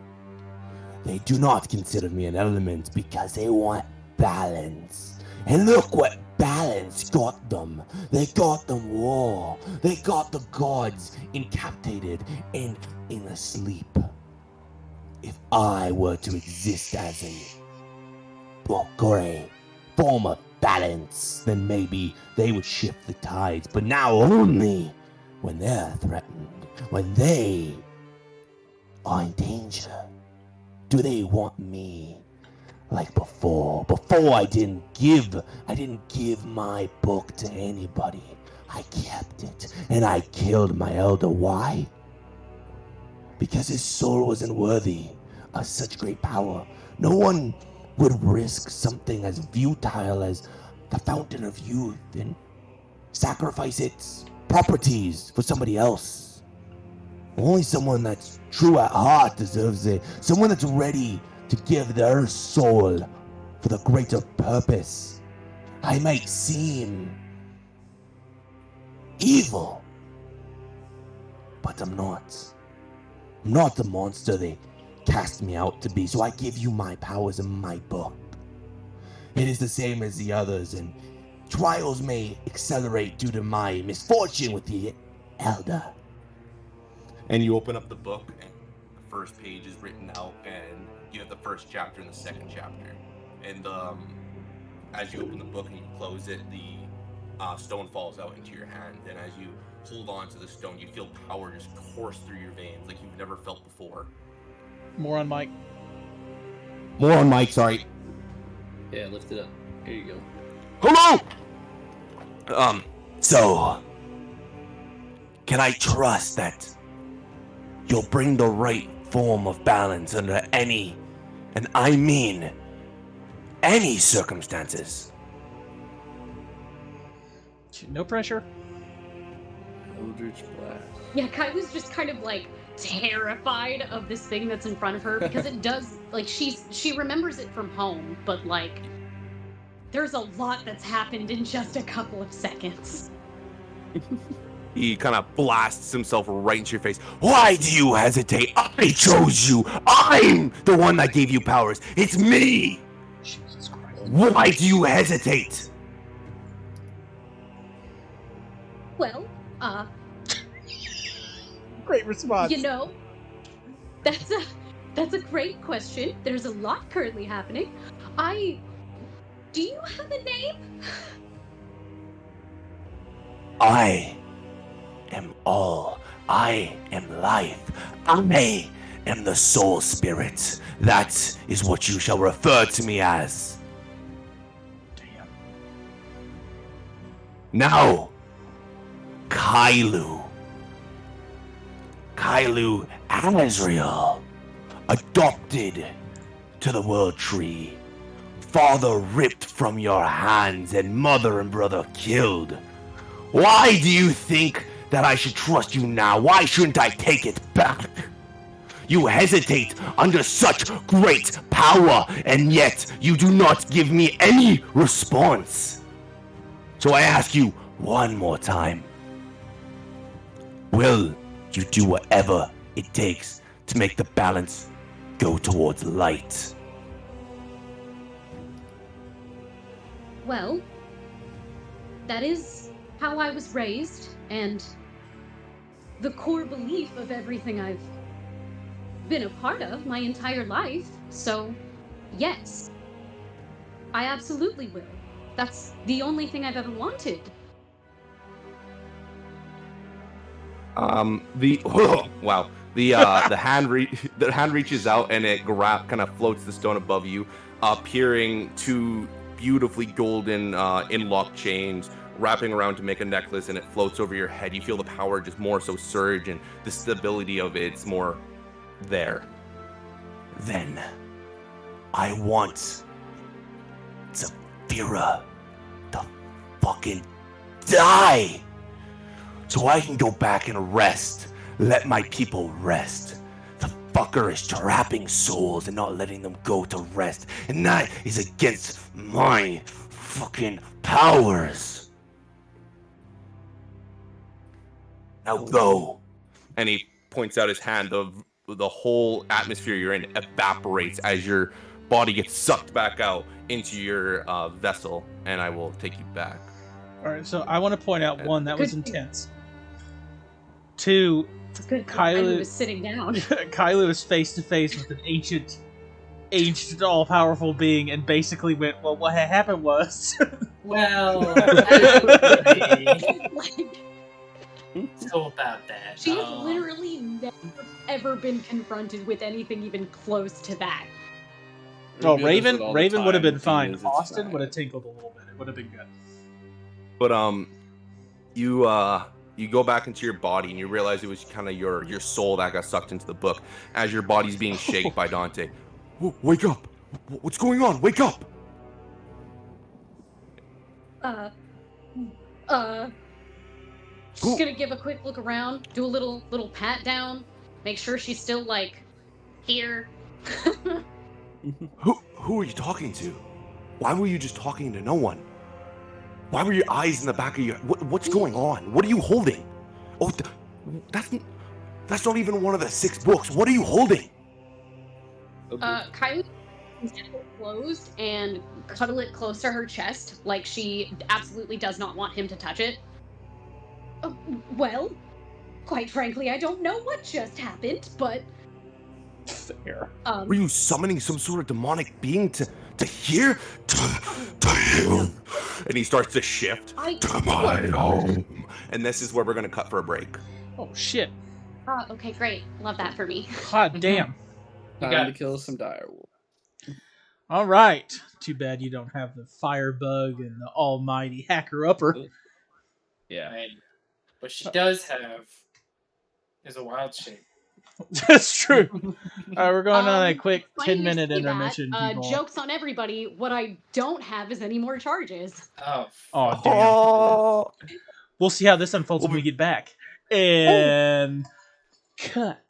They do not consider me an element because they want balance. And look what balance got them. They got them war. They got the gods incapacitated and in a sleep. If I were to exist as a book or a form of balance, then maybe they would shift the tides. But now only when they're threatened, when they are in danger, do they want me like before. Before I didn't give my book to anybody. I kept it, and I killed my elder. Why? Because his soul wasn't worthy of such great power. No one would risk something as futile as the Fountain of Youth and sacrifice its properties for somebody else. Only someone that's true at heart deserves it. Someone that's ready to give their soul for the greater purpose. I might seem evil, but I'm not. I'm not the monster they cast me out to be, so I give you my powers in my book. It is the same as the others, and trials may accelerate due to my misfortune with the Elder. And you open up the book, and the first page is written out, and you have the first chapter and the second chapter. And as you open the book and you close it, the stone falls out into your hand, and as you hold on to the stone, you feel power just course through your veins like you've never felt before. More on Mike. More on Mike, sorry. Yeah, lift it up. Here you go. Hello! So, can I trust that you'll bring the right form of balance under any, and I mean any circumstances? No pressure. Eldritch Blast. Yeah, Kai was just kind of like terrified of this thing that's in front of her because it does, like, she remembers it from home, but like there's a lot that's happened in just a couple of seconds. He kind of blasts himself right into your face. Why do you hesitate? I chose you. I'm the one that gave you powers. It's me. Jesus Christ. Why do you hesitate? Well, Great response. you know, that's a great question. There's a lot currently happening. Do you have a name? I am all. I am life. I am the soul spirit. That is what you shall refer to me as. Damn. Now, Kailu Azrael, adopted to the world tree, father ripped from your hands and mother and brother killed. Why do you think that I should trust you now? Why shouldn't I take it back? You hesitate under such great power, and yet you do not give me any response. So I ask you one more time. Will you do whatever it takes to make the balance go towards light? Well, that is how I was raised, and the core belief of everything I've been a part of my entire life. So, yes, I absolutely will. That's the only thing I've ever wanted. The hand reaches out and it kind of floats the stone above you, appearing two beautifully golden in-lock chains wrapping around to make a necklace, and it floats over your head. You feel the power just more so surge, and the stability of it's more there. Then I want Zafira to fucking die, so I can go back and rest. Let my people rest. The fucker is trapping souls and not letting them go to rest. And that is against my fucking powers. Now go. And he points out his hand. The whole atmosphere you're in evaporates as your body gets sucked back out into your vessel, and I will take you back. All right, so I want to point out, one, that was Good thing- intense. Two, It's good. Kylie- I was sitting down. Kylo is face to face with an ancient, all-powerful being, and basically went, "Well, what had happened was." Well, Like, so about that. she has literally never ever been confronted with anything even close to that. Oh, Ruby does it Raven all the would have time been with fine. demons, it's Austin fine. would have tinkled a little bit. It would have been good. But you go back into your body and you realize it was kind of your soul that got sucked into the book as your body's being shaken by Dante. Wake up! What's going on? Wake up! Just gonna give a quick look around, do a little pat down, make sure she's still like here. Who are you talking to? Why were you just talking to no one? Why were your eyes in the back of your... What's going on? What are you holding? Oh, that's not even one of the 6 books. What are you holding? Kylie is closed and cuddle it close to her chest, like she absolutely does not want him to touch it. Well, quite frankly, I don't know what just happened, but Fair. Were you summoning some sort of demonic being to here? To you? And he starts to shift. To my home. And this is where we're going to cut for a break. Oh shit! Okay, great. Love that for me. God damn! Time to kill some direwolf. All right. Too bad you don't have the firebug and the almighty hacker upper. Yeah. Right. What she does have is a wild shape. That's true. All right, we're going on a quick Funny you 10-minute say that. intermission, people. Jokes on everybody. What I don't have is any more charges. Oh, Oh damn! We'll see how this unfolds when we get back. And cut.